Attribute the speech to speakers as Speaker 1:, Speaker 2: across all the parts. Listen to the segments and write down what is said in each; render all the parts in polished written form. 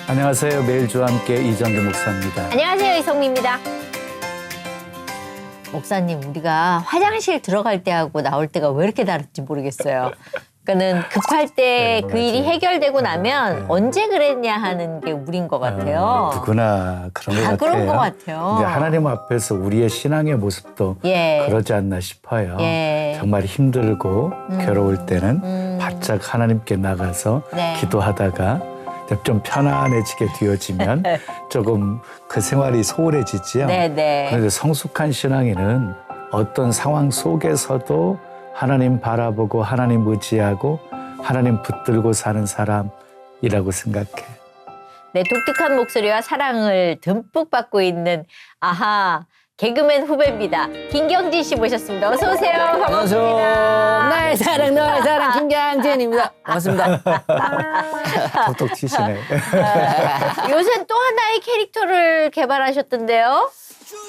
Speaker 1: 안녕하세요. 매일 주와 함께 이정규 목사입니다.
Speaker 2: 안녕하세요. 이성미입니다. 목사님, 우리가 화장실 들어갈 때하고 나올 때가 왜 이렇게 다른지 모르겠어요. 그러니까는 급할 때 그 일이 해결되고 나면 언제 그랬냐 하는 게 우린 것 같아요.
Speaker 1: 누구나 그런 것
Speaker 2: 다
Speaker 1: 같아요.
Speaker 2: 그런 것 같아요.
Speaker 1: 근데 하나님 앞에서 우리의 신앙의 모습도 그러지 않나 싶어요. 정말 힘들고 괴로울 때는 바짝 하나님께 나가서 기도하다가 좀 편안해지게 되어지면 조금 그 생활이 소홀해지지요. 그런데 성숙한 신앙인은 어떤 상황 속에서도 하나님 바라보고 하나님 의지하고 하나님 붙들고 사는 사람이라고 생각해.
Speaker 2: 네, 독특한 목소리와 사랑을 듬뿍 받고 있는 아하 개그맨 후배입니다. 김경진 씨 모셨습니다. 어서 오세요. 반갑습니다.
Speaker 3: 나의 사랑 김경진입니다. 반갑습니다.
Speaker 1: 톡톡 치시네.
Speaker 2: 요새 또 하나의 캐릭터를 개발하셨던데요.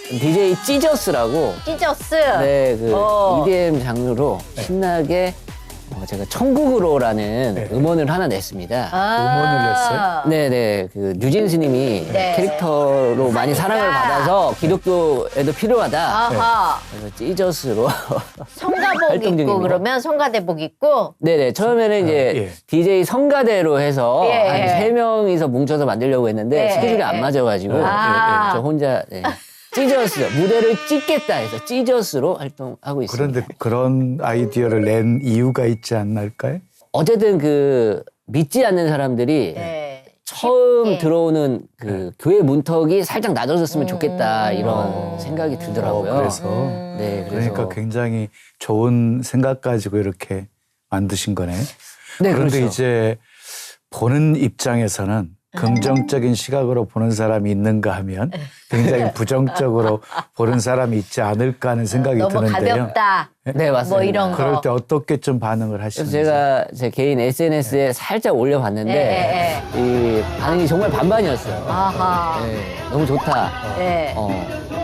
Speaker 3: DJ 찌저스라고
Speaker 2: 찌저스.
Speaker 3: 네, 그 EDM 장르로 신나게 제가 천국으로라는 음원을 하나 냈습니다.
Speaker 1: 음원을 냈어요?
Speaker 3: 네네, 그 뉴진스님이 캐릭터로 많이 사랑을 받아서 기독교에도 필요하다.
Speaker 2: 아하.
Speaker 3: 그래서 찌저스로
Speaker 2: 성가복
Speaker 3: 활동
Speaker 2: 입고
Speaker 3: 중입니다.
Speaker 2: 그러면 성가대복 입고.
Speaker 3: 네네, 처음에는 이제 DJ 성가대로 해서 한 3명이서 뭉쳐서 만들려고 했는데 스케줄이 안 맞아가지고 저 혼자 찌저스, 무대를 찢겠다 해서 찌저스로 활동하고 있습니다.
Speaker 1: 그런데 그런 아이디어를 낸 이유가 있지 않을까요?
Speaker 3: 어쨌든 그 믿지 않는 사람들이 처음 들어오는 그 교회 문턱이 살짝 낮아졌으면 좋겠다 이런 생각이 들더라고요.
Speaker 1: 그래서
Speaker 3: 네,
Speaker 1: 그러니까 굉장히 좋은 생각 가지고 이렇게 만드신 거네.
Speaker 3: 네,
Speaker 1: 그런데
Speaker 3: 그렇죠.
Speaker 1: 이제 보는 입장에서는 긍정적인 시각으로 보는 사람이 있는가 하면 굉장히 부정적으로 보는 사람이 있지 않을까 하는 생각이
Speaker 2: 너무
Speaker 1: 드는데요.
Speaker 2: 가볍다.
Speaker 3: 네, 맞습니다.
Speaker 2: 뭐 이런 거.
Speaker 1: 그럴 때 어떻게 좀 반응을
Speaker 3: 그래서
Speaker 1: 하시는지.
Speaker 3: 제가 제 개인 SNS에 살짝 올려봤는데 이 반응이 정말 반반이었어요.
Speaker 2: 아하.
Speaker 3: 네, 너무 좋다.
Speaker 2: 네.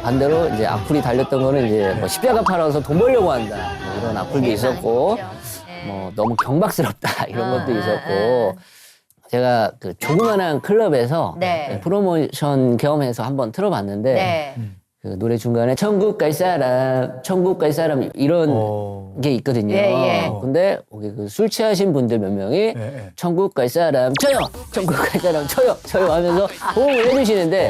Speaker 3: 반대로 이제 악플이 달렸던 거는 이제 뭐 십자가 팔아서 돈 벌려고 한다 뭐 이런 악플도 있었고 뭐 너무 경박스럽다 이런 것도 있었고 제가 그 조그만한 클럽에서 프로모션 겸해서 한번 틀어봤는데 그 노래 중간에 천국 갈 사람 이런 게 있거든요. 근데 거기 그 술 취하신 분들 몇 명이 천국 갈 사람 저요, 천국 갈 사람 저요 하면서 호응을 해주시는데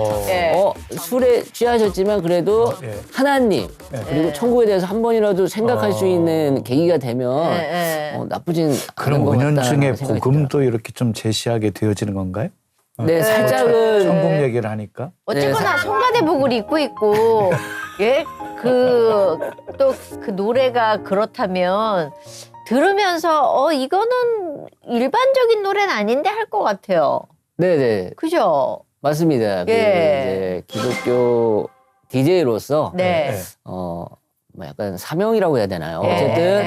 Speaker 3: 술에 취하셨지만 그래도 하나님 그리고 천국에 대해서 한 번이라도 생각할 수 있는 계기가 되면 나쁘진
Speaker 1: 그럼
Speaker 3: 않은 것 같다는
Speaker 1: 은연중에
Speaker 3: 생각이
Speaker 1: 복음도 이렇게 좀 제시하게 되어지는 건가요?
Speaker 3: 네, 살짝은
Speaker 1: 천국 얘기를 하니까.
Speaker 2: 어쨌거나 성가대복을 입고 있고 또 그 노래가 그렇다면 들으면서 이거는 일반적인 노래는 아닌데 할 것 같아요.
Speaker 3: 네네.
Speaker 2: 그죠?
Speaker 3: 맞습니다. 그 이제 기독교 DJ로서 뭐 약간 사명이라고 해야 되나요? 어쨌든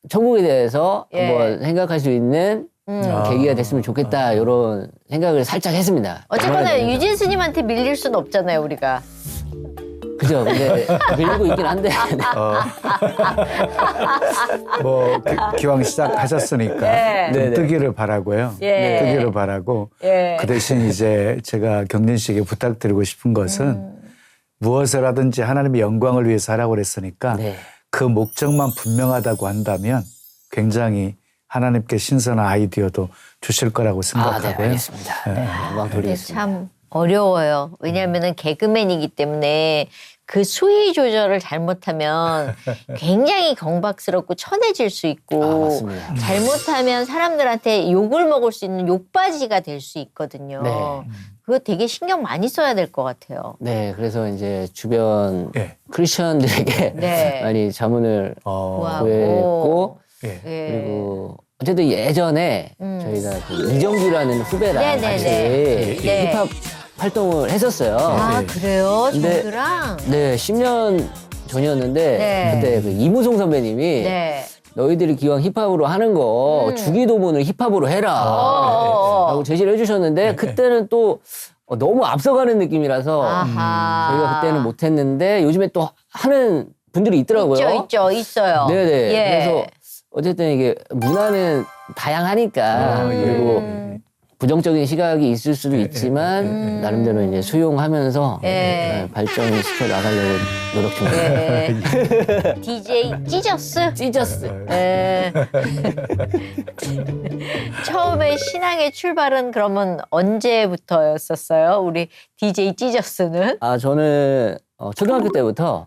Speaker 3: 천국에 대해서 한번 생각할 수 있는 계기가 됐으면 좋겠다 이런 생각을 살짝 했습니다.
Speaker 2: 어쨌거나 유진스님한테 밀릴 수는 없잖아요, 우리가.
Speaker 3: 그죠? 근데 밀리고 있긴 한데.
Speaker 1: 뭐 기왕 시작하셨으니까 좀 뜨기를 바라고요. 뜨기를 바라고 그 대신 이제 제가 경진 씨에게 부탁드리고 싶은 것은 무엇을 하든지 하나님의 영광을 위해서 하라고 그랬으니까 그 목적만 분명하다고 한다면 굉장히 하나님께 신선한 아이디어도 주실 거라고 생각하고요.
Speaker 3: 네, 알겠습니다. 영광 돌리겠습니다.
Speaker 2: 참 어려워요. 왜냐하면 개그맨이기 때문에 그 수위 조절을 잘못하면 굉장히 경박스럽고 천해질 수 있고
Speaker 3: 맞습니다.
Speaker 2: 잘못하면 사람들한테 욕을 먹을 수 있는 욕바지가 될 수 있거든요. 그거 되게 신경 많이 써야 될 것 같아요.
Speaker 3: 네, 그래서 이제 주변 크리스천들에게 많이 자문을 구했고 그리고 어쨌든 예전에 저희가 그 이정규라는 후배랑 같이 힙합 활동을 했었어요.
Speaker 2: 아, 그래요?
Speaker 3: 근데
Speaker 2: 정규랑?
Speaker 3: 네, 10년 전이었는데 그때 그 이무송 선배님이 너희들이 기왕 힙합으로 하는 거 주기도문을 힙합으로 해라 라고 제시를 해주셨는데 그때는 또 너무 앞서가는 느낌이라서 저희가 그때는 못했는데 요즘에 또 하는 분들이 있더라고요.
Speaker 2: 있어요.
Speaker 3: 네네. 그래서 어쨌든 이게 문화는 다양하니까 그리고 부정적인 시각이 있을 수도 있지만 나름대로 이제 수용하면서 발전시켜 나가려고 노력 중입니다.
Speaker 2: DJ 찢었스?
Speaker 3: 찢었어.
Speaker 2: 처음에 신앙의 출발은 그러면 언제부터였었어요? 우리 DJ 찢었스는?
Speaker 3: 아 저는 초등학교 때부터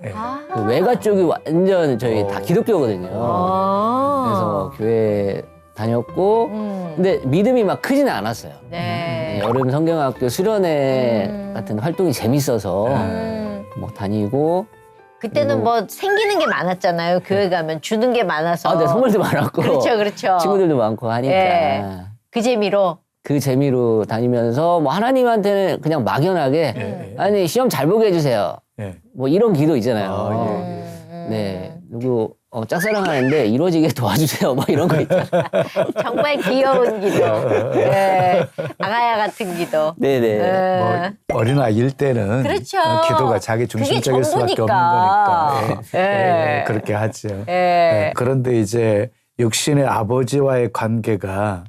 Speaker 3: 그 외가 쪽이 완전 저희 다 기독교거든요. 그래서 교회 다녔고 근데 믿음이 막 크지는 않았어요.
Speaker 2: 네.
Speaker 3: 여름 성경학교 수련회 같은 활동이 재밌어서 뭐 다니고
Speaker 2: 그때는 뭐 생기는 게 많았잖아요. 교회 가면 주는 게 많아서.
Speaker 3: 네, 선물도 많았고
Speaker 2: 그렇죠.
Speaker 3: 친구들도 많고 하니까
Speaker 2: 그 재미로.
Speaker 3: 그 재미로 다니면서 뭐 하나님한테는 그냥 막연하게 아니 시험 잘 보게 해주세요. 뭐 이런 기도 있잖아요. 네, 누구 짝사랑하는데 이루어지게 도와주세요. 뭐 이런 거 있잖아요.
Speaker 2: 정말 귀여운 기도. 아가야 같은 기도.
Speaker 3: 네네.
Speaker 1: 뭐 어린아이일 때는
Speaker 2: 그렇죠.
Speaker 1: 기도가 자기 중심적일 수밖에 없는
Speaker 2: 전부니까.
Speaker 1: 거니까 그렇게 하죠. 그런데 이제 육신의 아버지와의 관계가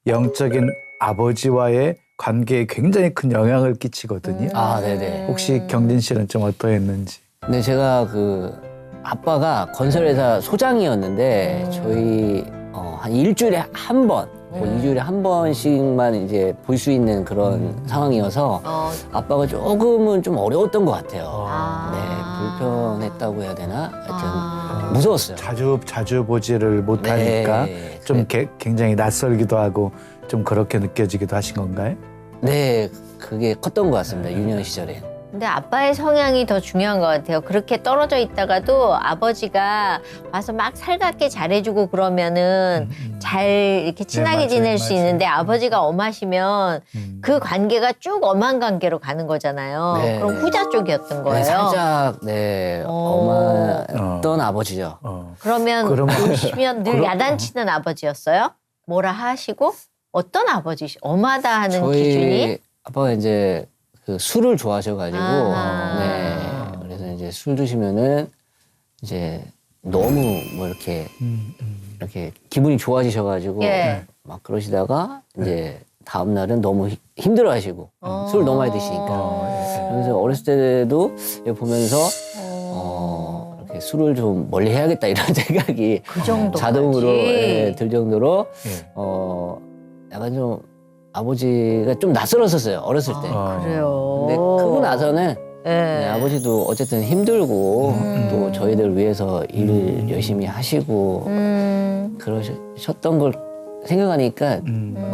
Speaker 1: 영적인 아버지와의 관계에 굉장히 큰 영향을 끼치거든요.
Speaker 3: 아, 네네.
Speaker 1: 혹시 경진 씨는 좀 어떠했는지?
Speaker 3: 네, 제가 그 아빠가 건설회사 소장이었는데 저희 한 일주일에 한 번, 뭐 2주일에 한 번씩만 이제 볼 수 있는 그런 상황이어서 아빠가 조금은 좀 어려웠던 것 같아요. 네, 불편했다고 해야 되나? 하여튼 무서웠어요.
Speaker 1: 자주 보지를 못하니까
Speaker 3: 네.
Speaker 1: 좀 굉장히 낯설기도 하고 좀 그렇게 느껴지기도 하신 건가요?
Speaker 3: 네, 그게 컸던 것 같습니다. 유년 시절에.
Speaker 2: 근데 아빠의 성향이 더 중요한 것 같아요. 그렇게 떨어져 있다가도 아버지가 와서 막 살갑게 잘해주고 그러면은 잘 이렇게 친하게
Speaker 1: 맞아요,
Speaker 2: 지낼 수
Speaker 1: 맞아요.
Speaker 2: 있는데 아버지가 엄하던 그 관계가 쭉 엄한 관계로 가는 거잖아요.
Speaker 3: 네.
Speaker 2: 그럼 후자 쪽이었던 거예요.
Speaker 3: 네, 살짝 엄했던 아버지죠.
Speaker 2: 그러면
Speaker 1: 그러면-
Speaker 2: 보시면 늘 야단치는 아버지였어요? 뭐라 하시고? 어떤 아버지? 엄하다 하는
Speaker 3: 저희
Speaker 2: 기준이?
Speaker 3: 아빠가 이제 그 술을 좋아하셔가지고 네, 그래서 이제 술 드시면은 이제 너무 뭐 이렇게 이렇게 기분이 좋아지셔가지고 막 그러시다가 이제 다음 날은 너무 힘들어하시고 술 너무 많이 드시니까 그래서 어렸을 때도 보면서 이렇게 술을 좀 멀리 해야겠다 이런 생각이
Speaker 2: 그 정도까지?
Speaker 3: 자동으로 들 정도로 약간 좀 아버지가 좀 낯설었었어요 어렸을 때.
Speaker 2: 그래요.
Speaker 3: 근데 크고 나서는 네, 아버지도 어쨌든 힘들고 또 저희들 위해서 일 열심히 하시고 그러셨던 걸 생각하니까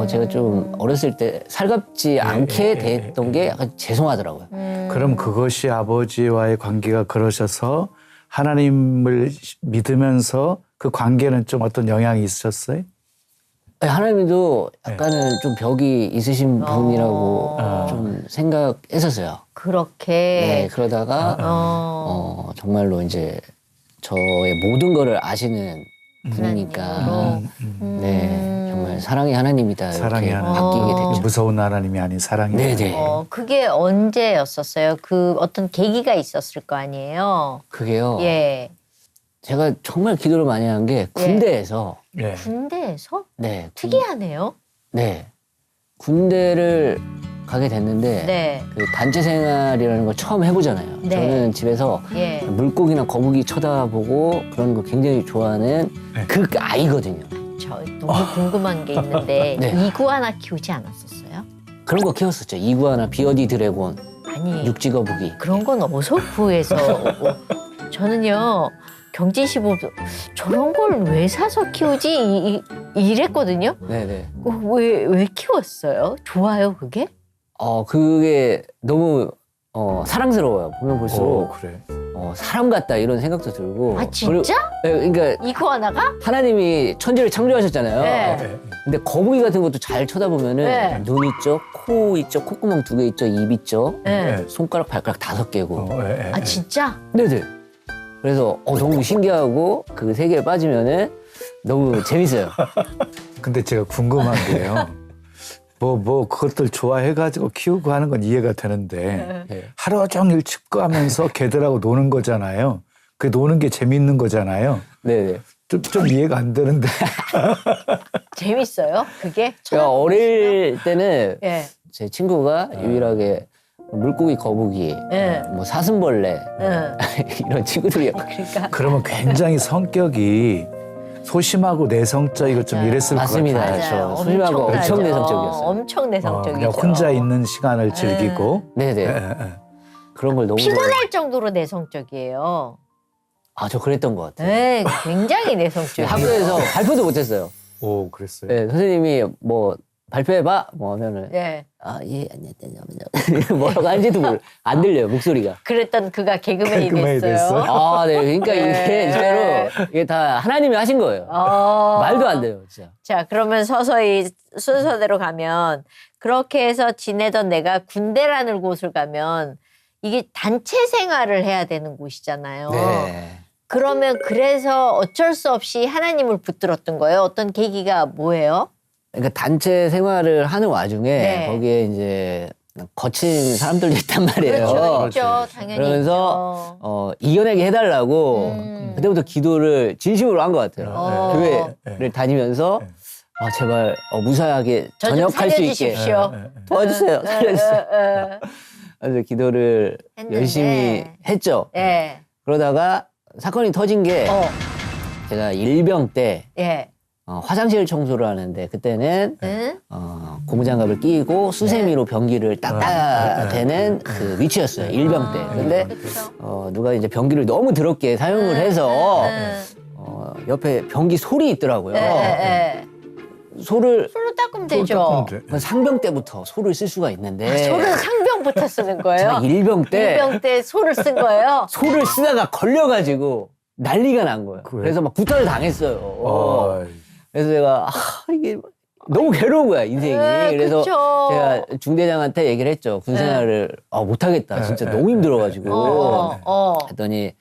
Speaker 3: 제가 좀 어렸을 때 살갑지 않게 됐던 게 약간 죄송하더라고요.
Speaker 1: 그럼 그것이 아버지와의 관계가 그러셔서 하나님을 믿으면서 그 관계는 좀 어떤 영향이 있으셨어요?
Speaker 3: 하나님도 약간은 좀 벽이 있으신 분이라고 좀 생각했었어요.
Speaker 2: 그렇게.
Speaker 3: 네, 그러다가 정말로 이제 저의 모든 거를 아시는 분이니까 네, 정말 사랑의 하나님이다 이렇게
Speaker 1: 사랑의 하나님.
Speaker 3: 바뀌게 됐죠.
Speaker 1: 무서운 하나님이 아닌 사랑의
Speaker 3: 네네.
Speaker 2: 그게 언제였었어요? 그 어떤 계기가 있었을 거 아니에요?
Speaker 3: 그게요.
Speaker 2: 예.
Speaker 3: 제가 정말 기도를 많이 한 게 군대에서
Speaker 1: 네.
Speaker 2: 군대에서?
Speaker 3: 네,
Speaker 2: 특이하네요.
Speaker 3: 네, 군대를 가게 됐는데
Speaker 2: 네.
Speaker 3: 그 단체 생활이라는 걸 처음 해보잖아요.
Speaker 2: 네.
Speaker 3: 저는 집에서
Speaker 2: 예.
Speaker 3: 물고기나 거북이 쳐다보고 그런 거 굉장히 좋아하는 그 아이거든요.
Speaker 2: 저 너무 궁금한 게 있는데
Speaker 3: 네.
Speaker 2: 이구아나 키우지 않았었어요?
Speaker 3: 그런 거 키웠었죠. 이구아나, 비어디 드래곤,
Speaker 2: 아니
Speaker 3: 육지거북이.
Speaker 2: 그런 건 어서 구해서 저는요 경진 씨 보고 저런 걸 왜 사서 키우지 이랬거든요.
Speaker 3: 네네.
Speaker 2: 왜 키웠어요? 좋아요 그게?
Speaker 3: 그게 너무 사랑스러워요. 보면 볼수록
Speaker 1: 그래.
Speaker 3: 사람 같다 이런 생각도 들고.
Speaker 2: 아 진짜?
Speaker 3: 그리고, 그러니까
Speaker 2: 이구아나가?
Speaker 3: 하나님이 천지를 창조하셨잖아요.
Speaker 2: 네.
Speaker 3: 근데 거북이 같은 것도 잘 쳐다보면은
Speaker 2: 네.
Speaker 3: 눈 있죠, 코 있죠, 콧구멍 2개 있죠, 입 있죠,
Speaker 2: 네.
Speaker 3: 손가락, 발가락 5개고.
Speaker 2: 아 진짜?
Speaker 3: 네네. 그래서 너무 신기하고 그 세계에 빠지면은 너무 재밌어요.
Speaker 1: 근데 제가 궁금한 게요. 뭐 그것들 좋아해가지고 키우고 하는 건 이해가 되는데
Speaker 3: 네.
Speaker 1: 하루 종일 칩거하면서 개들하고 노는 거잖아요. 그 노는 게 재밌는 거잖아요.
Speaker 3: 네네.
Speaker 1: 좀 이해가 안 되는데.
Speaker 2: 재밌어요? 그게?
Speaker 3: 제가 어릴 때는
Speaker 2: 예.
Speaker 3: 제 친구가 유일하게 물고기, 거북이,
Speaker 2: 예.
Speaker 3: 뭐 사슴벌레
Speaker 2: 응.
Speaker 3: 이런 친구들이
Speaker 2: 그러니까.
Speaker 1: 그러면 굉장히 성격이 소심하고 내성적이고 좀
Speaker 2: 맞아요.
Speaker 1: 이랬을 것
Speaker 3: 맞습니다.
Speaker 1: 같아요.
Speaker 3: 저 소심하고 엄청
Speaker 2: 엄청나죠.
Speaker 3: 내성적이었어요.
Speaker 2: 엄청 내성적이죠.
Speaker 1: 그냥 혼자 있는 시간을 즐기고.
Speaker 3: 네네.
Speaker 1: 예, 예.
Speaker 3: 그런 걸 너무
Speaker 2: 피곤할 정도로 내성적이에요.
Speaker 3: 저 그랬던 것 같아요.
Speaker 2: 네, 굉장히 내성적이에요.
Speaker 3: 학교에서 발표도 못했어요.
Speaker 1: 오, 그랬어요.
Speaker 3: 네, 선생님이 뭐 발표해봐 뭐 하면은
Speaker 2: 네.
Speaker 3: 예 안녕하세요 뭐라고 하는지도 안 들려요 목소리가.
Speaker 2: 그랬던 그가 개그맨이
Speaker 1: 개그맨이
Speaker 2: 됐어요.
Speaker 3: 아, 네. 그러니까 이게
Speaker 2: 네.
Speaker 3: 진짜로 이게 다 하나님이 하신 거예요. 말도 안 돼요, 진짜.
Speaker 2: 자, 그러면 서서히 순서대로 가면 그렇게 해서 지내던 내가 군대라는 곳을 가면 이게 단체 생활을 해야 되는 곳이잖아요.
Speaker 3: 네.
Speaker 2: 그러면 그래서 어쩔 수 없이 하나님을 붙들었던 거예요. 어떤 계기가 뭐예요?
Speaker 3: 그러니까 단체 생활을 하는 와중에
Speaker 2: 네.
Speaker 3: 거기에 이제 거친 사람들도 있단 말이에요.
Speaker 2: 그렇죠, 있죠.
Speaker 1: 그렇죠.
Speaker 2: 당연히
Speaker 3: 그러면서
Speaker 2: 있죠.
Speaker 3: 이겨내게 해달라고 그때부터 기도를 진심으로 한 것 같아요. 교회를 다니면서 제발 무사하게
Speaker 2: 저 좀
Speaker 3: 전역할 수 있게
Speaker 2: 살려주십시오.
Speaker 3: 도와주세요. 살려주세요. 그래서 기도를
Speaker 2: 했는데.
Speaker 3: 열심히 했죠.
Speaker 2: 예.
Speaker 3: 그러다가 사건이 터진 게 제가 일병 때
Speaker 2: 예.
Speaker 3: 화장실 청소를 하는데 그때는
Speaker 2: 응?
Speaker 3: 고무장갑을 끼고 수세미로 변기를 닦아야 되는 그 위치였어요. 일병 때. 근데
Speaker 2: 그쵸.
Speaker 3: 누가 이제 변기를 너무 더럽게 사용을 해서 옆에 변기 솔이 있더라고요.
Speaker 2: 예.
Speaker 3: 솔을
Speaker 2: 솔로 닦으면 되죠.
Speaker 3: 상병 때부터 솔을 쓸 수가 있는데
Speaker 2: 솔은 상병부터 쓰는 거예요?
Speaker 3: 제가 일병 때
Speaker 2: 일병 때 솔을 쓴 거예요?
Speaker 3: 솔을 쓰다가 걸려가지고 난리가 난 거예요. 그래서 막 구타를 당했어요. 그래서 제가 이게 너무 괴로운 거야 인생이. 그래서
Speaker 2: 그쵸.
Speaker 3: 제가 중대장한테 얘기를 했죠. 군생활을 못하겠다. 진짜 너무 힘들어가지고. 했더니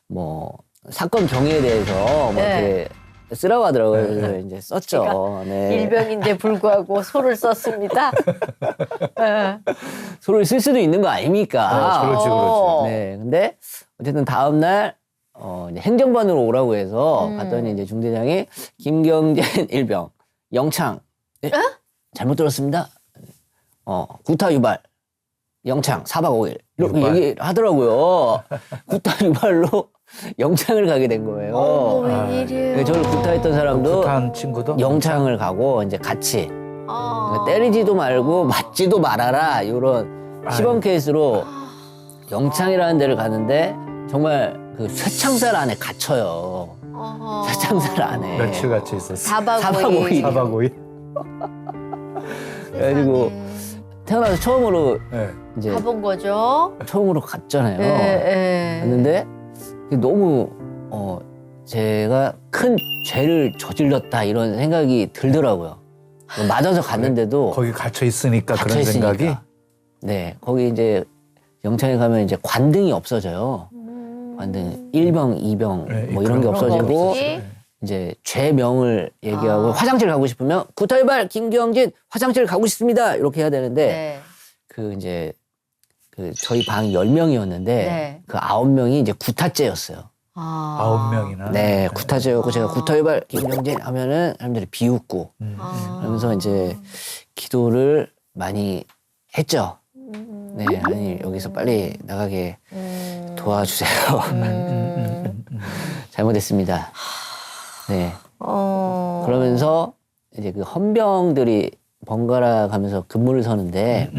Speaker 3: 뭐 사건 경위에 대해서 뭐 이렇게 쓰라고 하더라고요. 그래서 이제 썼죠. 네.
Speaker 2: 일병인데 불구하고 솔을 썼습니다.
Speaker 3: 솔을 쓸 수도 있는 거 아닙니까?
Speaker 1: 그렇지.
Speaker 3: 네. 근데 어쨌든 다음 날 이제 행정반으로 오라고 해서 갔더니 이제 중대장이 김경진 일병 영창 잘못 들었습니다. 구타 유발 영창 4박 5일 이렇게 얘기를 하더라고요. 구타 유발로 영창을 가게 된 거예요.
Speaker 2: 웬일이에요.
Speaker 3: 저를 구타했던 사람도
Speaker 1: 구타한 친구도
Speaker 3: 영창을 가고 이제 같이 그러니까 때리지도 말고 맞지도 말아라 이런 시범 케이스로 영창이라는 데를 가는데 정말 그 쇠창살 안에 갇혀요. 쇠창살 안에.
Speaker 1: 며칠 같이 있었어.
Speaker 2: 4박
Speaker 3: 5일.
Speaker 1: 4박 5일.
Speaker 3: 그래가지고 태어나서 처음으로 이제
Speaker 2: 가본 거죠?
Speaker 3: 처음으로 갔잖아요.
Speaker 2: 예.
Speaker 3: 갔는데 너무 제가 큰 죄를 저질렀다 이런 생각이 들더라고요. 맞아서 갔는데도
Speaker 1: 거기 갇혀 있으니까
Speaker 3: 갇혀
Speaker 1: 그런
Speaker 3: 있으니까.
Speaker 1: 생각이.
Speaker 3: 네, 거기 이제 영창에 가면 이제 관등이 없어져요. 관등 1병, 2병 뭐 이런 게 없어지고
Speaker 2: 없지?
Speaker 3: 이제 죄명을 얘기하고 화장실 가고 싶으면 구타유발 김경진 화장실 가고 싶습니다 이렇게 해야 되는데
Speaker 2: 네.
Speaker 3: 그 이제 그 저희 방이 10명이었는데
Speaker 2: 네.
Speaker 3: 그 9명이 이제 구타죄였어요.
Speaker 1: 9명이나.
Speaker 3: 네, 구타죄였고 제가 구타유발 김경진 하면은 사람들이 비웃고 그러면서 이제 기도를 많이 했죠. 네, 아니 여기서 빨리 나가게 도와주세요. 잘못했습니다. 네. 그러면서 이제 그 헌병들이 번갈아 가면서 근무를 서는데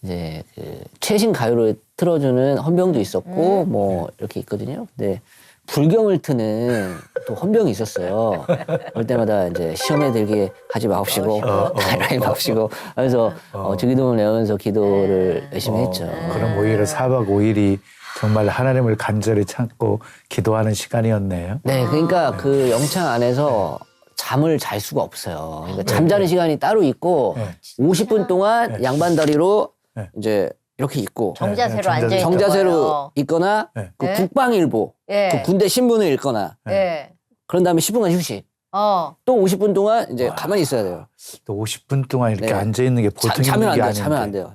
Speaker 3: 이제 그 최신 가요를 틀어주는 헌병도 있었고 뭐 이렇게 있거든요. 근데 불경을 트는 또 헌병이 있었어요. 그럴 때마다 이제 시험에 들게 하지 마옵시고 가라이 마옵시고 하면서 주기도문을 외우면서 기도를 열심히 했죠.
Speaker 1: 그럼 오히려 4박 5일이 정말 하나님을 간절히 찾고 기도하는 시간이었네요.
Speaker 3: 네, 그러니까 그 영창 안에서 잠을 잘 수가 없어요. 그러니까 잠자는 시간이 따로 있고 50분 동안 양반다리로 이제 이렇게 있고
Speaker 2: 정자세로 앉아 있는
Speaker 3: 정자세로 있거나 그
Speaker 2: 네.
Speaker 3: 국방일보, 그 군대 신문을 읽거나
Speaker 2: 예.
Speaker 3: 그런 다음에 10분간 휴식. 또 50분 동안 이제 가만히 있어야 돼요.
Speaker 1: 또 50분 동안 이렇게
Speaker 3: 네.
Speaker 1: 앉아 있는 게 보통
Speaker 3: 자면
Speaker 1: 있는
Speaker 3: 안
Speaker 1: 게
Speaker 3: 돼요.
Speaker 1: 아닌데.
Speaker 3: 자면 안 돼요.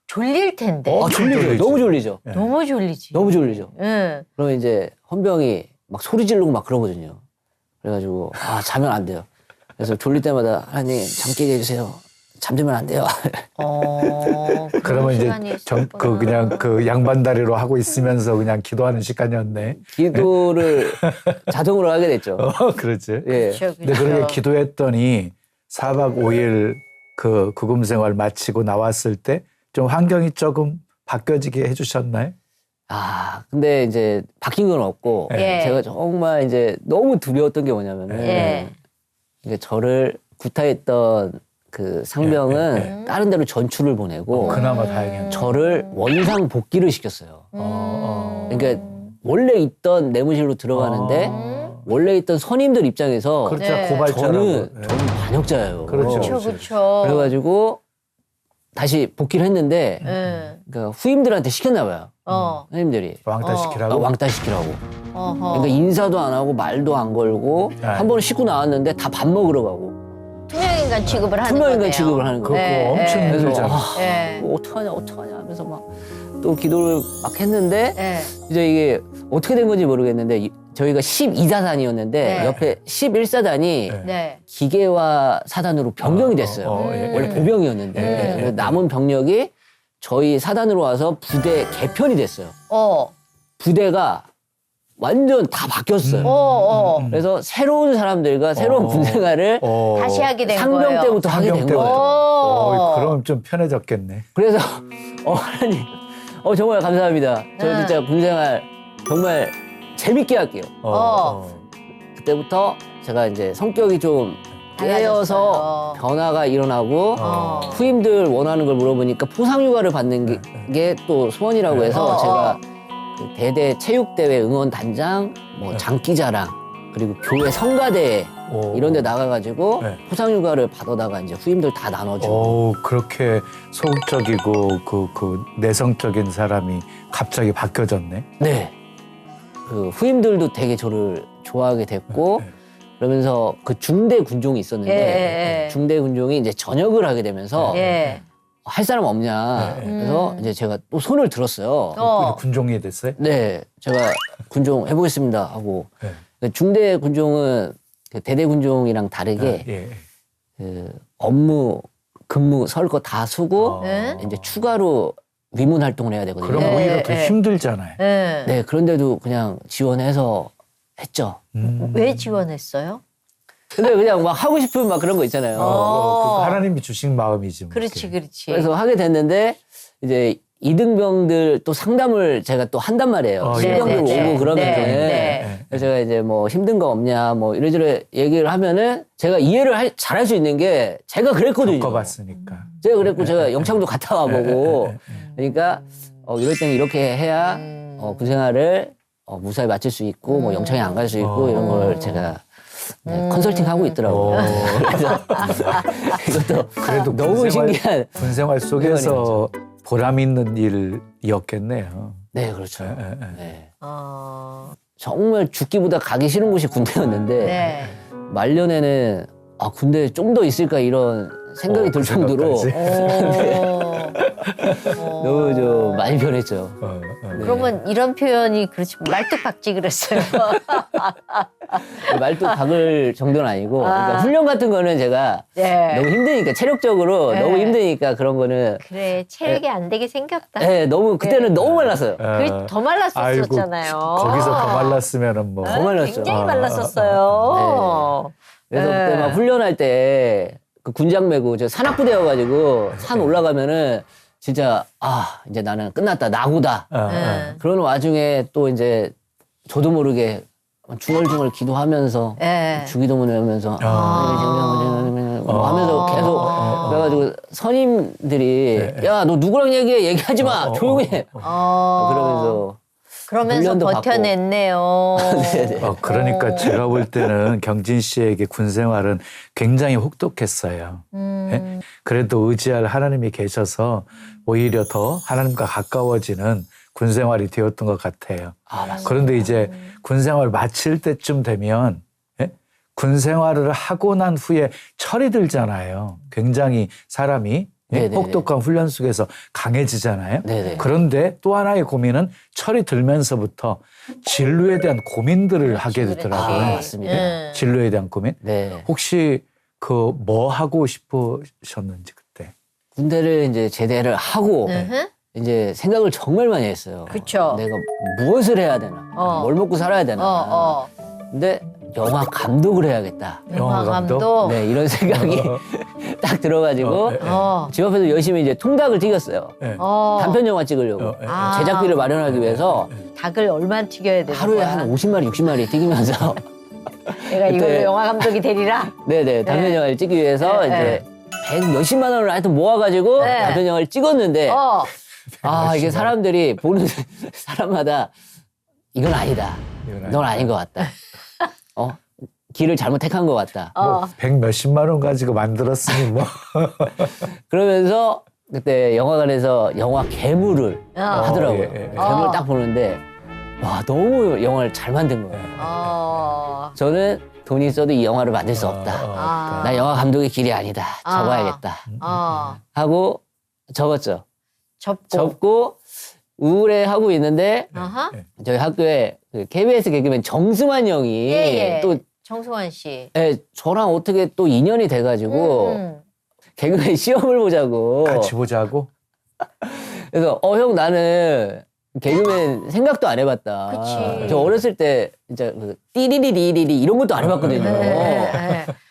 Speaker 2: 졸릴 텐데.
Speaker 3: 졸리죠. 너무 졸리죠.
Speaker 2: 너무 졸리지.
Speaker 3: 너무 졸리죠.
Speaker 2: 예.
Speaker 3: 그러면 이제 헌병이 막 소리 지르고 막 그러거든요. 그래가지고 자면 안 돼요. 그래서 졸릴 때마다 하나님 잠 깨게 해주세요. 잠들면 안 돼요.
Speaker 1: 그러면 이제 그냥 그 양반다리로 하고 있으면서 그냥 기도하는 시간이었네.
Speaker 3: 기도를 자동으로 하게 됐죠.
Speaker 1: 그렇지.
Speaker 3: 예.
Speaker 2: 그렇죠,
Speaker 1: 근데 그렇게 기도했더니 4박 5일 그 구금 생활 마치고 나왔을 때 좀 환경이 조금 바뀌어지게 해주셨나요?
Speaker 3: 근데 이제 바뀐 건 없고 제가 정말 이제 너무 두려웠던 게 뭐냐면은 이게 저를 구타했던 그 상병은 다른 데로 전출을 보내고
Speaker 1: 그나마 다행이네.
Speaker 3: 저를 원상 복귀를 시켰어요. 그러니까 원래 있던 내무실로 들어가는데 원래 있던 선임들 입장에서
Speaker 1: 그렇죠. 고발자라고.
Speaker 3: 저는 반역자예요.
Speaker 1: 그렇죠.
Speaker 2: 그렇죠.
Speaker 3: 그래가지고 다시 복귀를 했는데 그러니까 후임들한테 시켰나 봐요. 선임들이
Speaker 1: 왕따 시키라고.
Speaker 3: 왕따 시키라고. 그러니까 인사도 안 하고 말도 안 걸고 한 번은 씻고 나왔는데 다 밥 먹으러 가고.
Speaker 2: 투명인간 취급을 하는 거네요.
Speaker 3: 투명인간 취급을 하는
Speaker 1: 그거
Speaker 3: 거예요.
Speaker 1: 엄청 힘들잖아.
Speaker 3: 뭐 어떡하냐 하면서 막 또 기도를 막 했는데 이제 이게 어떻게 된 건지 모르겠는데 저희가 12사단이었는데 옆에 11사단이 기계화 사단으로 변경이 됐어요. 원래 보병이었는데 그래서 남은 병력이 저희 사단으로 와서 부대 개편이 됐어요. 부대가 완전 다 바뀌었어요. 그래서 새로운 사람들과 새로운 군생활을
Speaker 2: 다시 하게 된
Speaker 3: 상병
Speaker 2: 거예요.
Speaker 3: 때부터 하게 된 거예요.
Speaker 1: 그럼 좀 편해졌겠네.
Speaker 3: 그래서 하나님 정말 감사합니다. 저 진짜 군생활 정말 재밌게 할게요. 그때부터 제가 이제 성격이 좀 깨어서 변화가 일어나고 후임들 원하는 걸 물어보니까 포상휴가를 받는 게 또 소원이라고 해서 제가 그 대대 체육대회 응원단장, 뭐 장기자랑 그리고 교회 성가대회 이런 데 나가가지고 포상휴가를 받아다가 이제 후임들 다 나눠주고.
Speaker 1: 그렇게 소극적이고 그 내성적인 사람이 갑자기 바뀌어졌네.
Speaker 3: 네. 그 후임들도 되게 저를 좋아하게 됐고 그러면서 그 중대 군종이 있었는데 중대 군종이 이제 전역을 하게 되면서 할 사람 없냐. 그래서 이제 제가 또 손을 들었어요.
Speaker 1: 군종이 됐어요?
Speaker 3: 네. 제가 군종 해보겠습니다 하고. 중대 군종은 그 대대 군종이랑 다르게 그 업무, 근무, 설 거 다 쓰고 이제 추가로 위문 활동을 해야 되거든요.
Speaker 1: 그럼 오히려 더 힘들잖아요.
Speaker 3: 네. 그런데도 그냥 지원해서 했죠.
Speaker 2: 왜 지원했어요?
Speaker 3: 근데 그냥 막 하고 싶은 막 그런 거 있잖아요.
Speaker 1: 하나님이 주신 마음이지. 뭐
Speaker 2: 그렇지.
Speaker 3: 그래서 하게 됐는데 이제 이등병들 또 상담을 제가 또 한단 말이에요. 신병들 오고 그러면은 그래서 제가 이제 뭐 힘든 거 없냐 뭐 이래저래 얘기를 하면은 제가 이해를 잘할 수 있는 게 제가 그랬거든요.
Speaker 1: 겪어봤으니까.
Speaker 3: 제가 그랬고 제가 영창도 갔다 와보고 그러니까 이럴 때는 이렇게 해야 군생활을 무사히 마칠 수 있고 뭐 영창에 안 갈 수 있고 이런 걸 제가 컨설팅 하고 있더라고요. 그래서 이것도
Speaker 1: 그래도
Speaker 3: 너무 신기한
Speaker 1: 군생활 속에서 보람 있는 일이었겠네요.
Speaker 3: 네, 그렇죠. 네. 정말 죽기보다 가기 싫은 곳이 군대였는데 말년에는 군대에 좀 더 있을까 이런 생각이 들 정도로 너무 좀 많이 변했죠.
Speaker 2: 그러면 이런 표현이 그렇지 말뚝박지 그랬어요.
Speaker 3: 말뚝 박을 정도는 아니고 그러니까 훈련 같은 거는 제가 너무 힘드니까 체력적으로 너무 힘드니까 그런 거는
Speaker 2: 그래 체력이 안 되게 생겼다.
Speaker 3: 네, 너무 그때는 너무 말랐어요.
Speaker 2: 더 말랐었잖아요.
Speaker 1: 거기서 더 말랐으면은 뭐
Speaker 3: 더 말랐죠.
Speaker 2: 굉장히 말랐었어요.
Speaker 3: 그래서 그때 막 훈련할 때 그 군장 메고 저 산악부대여가지고 산 올라가면은 진짜 이제 나는 끝났다 나고다. 그런 와중에 또 이제 저도 모르게 중얼중얼 기도하면서 주기도문 외우면서 하면서 계속 그래가지고 선임들이 야 너 누구랑 얘기하지 마 조용히 해.
Speaker 2: 그러면서 버텨냈네요.
Speaker 1: 그러니까 제가 볼 때는 경진 씨에게 군 생활은 굉장히 혹독했어요. 네? 그래도 의지할 하나님이 계셔서 오히려 더 하나님과 가까워지는 군 생활이 되었던 것 같아요. 그런데 이제 군 생활 마칠 때쯤 되면 군 생활을 하고 난 후에 철이 들잖아요. 굉장히 사람이
Speaker 3: 네네네.
Speaker 1: 혹독한 훈련 속에서 강해지잖아요.
Speaker 3: 네네.
Speaker 1: 그런데 또 하나의 고민은 철이 들면서부터 진로에 대한 고민들을 하게 되더라고요.
Speaker 3: 아, 맞습니다.
Speaker 1: 진로에 대한 고민.
Speaker 3: 네.
Speaker 1: 혹시 그 뭐 하고 싶으셨는지 그때.
Speaker 3: 군대를 이제 제대를 하고 이제 생각을 정말 많이 했어요.
Speaker 2: 그쵸.
Speaker 3: 내가 무엇을 해야 되나, 뭘 먹고 살아야 되나. 근데 영화 감독을 해야겠다.
Speaker 2: 영화 감독.
Speaker 3: 네, 이런 생각이 딱 들어가지고 집 앞에서 열심히 이제 통닭을 튀겼어요. 단편 영화 찍으려고 제작비를 마련하기 위해서
Speaker 2: 닭을 얼마나 튀겨야 되는
Speaker 3: 하루에
Speaker 2: 거야?
Speaker 3: 한 50마리, 60마리 튀기면서
Speaker 2: 내가 이걸로
Speaker 3: 그때-
Speaker 2: 영화 감독이 되리라.
Speaker 3: 네네 단편 영화를 찍기 위해서
Speaker 2: 네,
Speaker 3: 이제 100 몇십만 원을 하여튼 모아가지고
Speaker 2: 네.
Speaker 3: 단편 영화를 찍었는데 아 이게
Speaker 1: 몇십만
Speaker 3: 사람들이 보는 사람마다 이건 아니다.
Speaker 1: 이건
Speaker 3: 넌 아닌 것 같다. 길을 잘못 택한 것 같다.
Speaker 1: 뭐 100 몇십만 원 가지고 만들었으니 뭐.
Speaker 3: 그러면서 그때 영화관에서 영화 괴물을 하더라고요.
Speaker 1: 예.
Speaker 3: 괴물을 딱 보는데 와 너무 영화를 잘 만든 거예요. 저는 돈이 있어도 이 영화를 만들 수 없다. 나 영화 감독의 길이 아니다. 접어야겠다. 하고 접었죠. 접고 우울해하고 있는데 저희 학교에 그 KBS 개그맨 정승환 형이 또
Speaker 2: 정승환 씨.
Speaker 3: 예, 저랑 어떻게 또 인연이 돼가지고 개그맨 시험을 보자고.
Speaker 1: 같이 보자고.
Speaker 3: 그래서 형 나는 개그맨 생각도 안 해봤다.
Speaker 2: 그치.
Speaker 3: 저 어렸을 때 진짜 그 띠리리리리리 이런 것도 안 해봤거든요.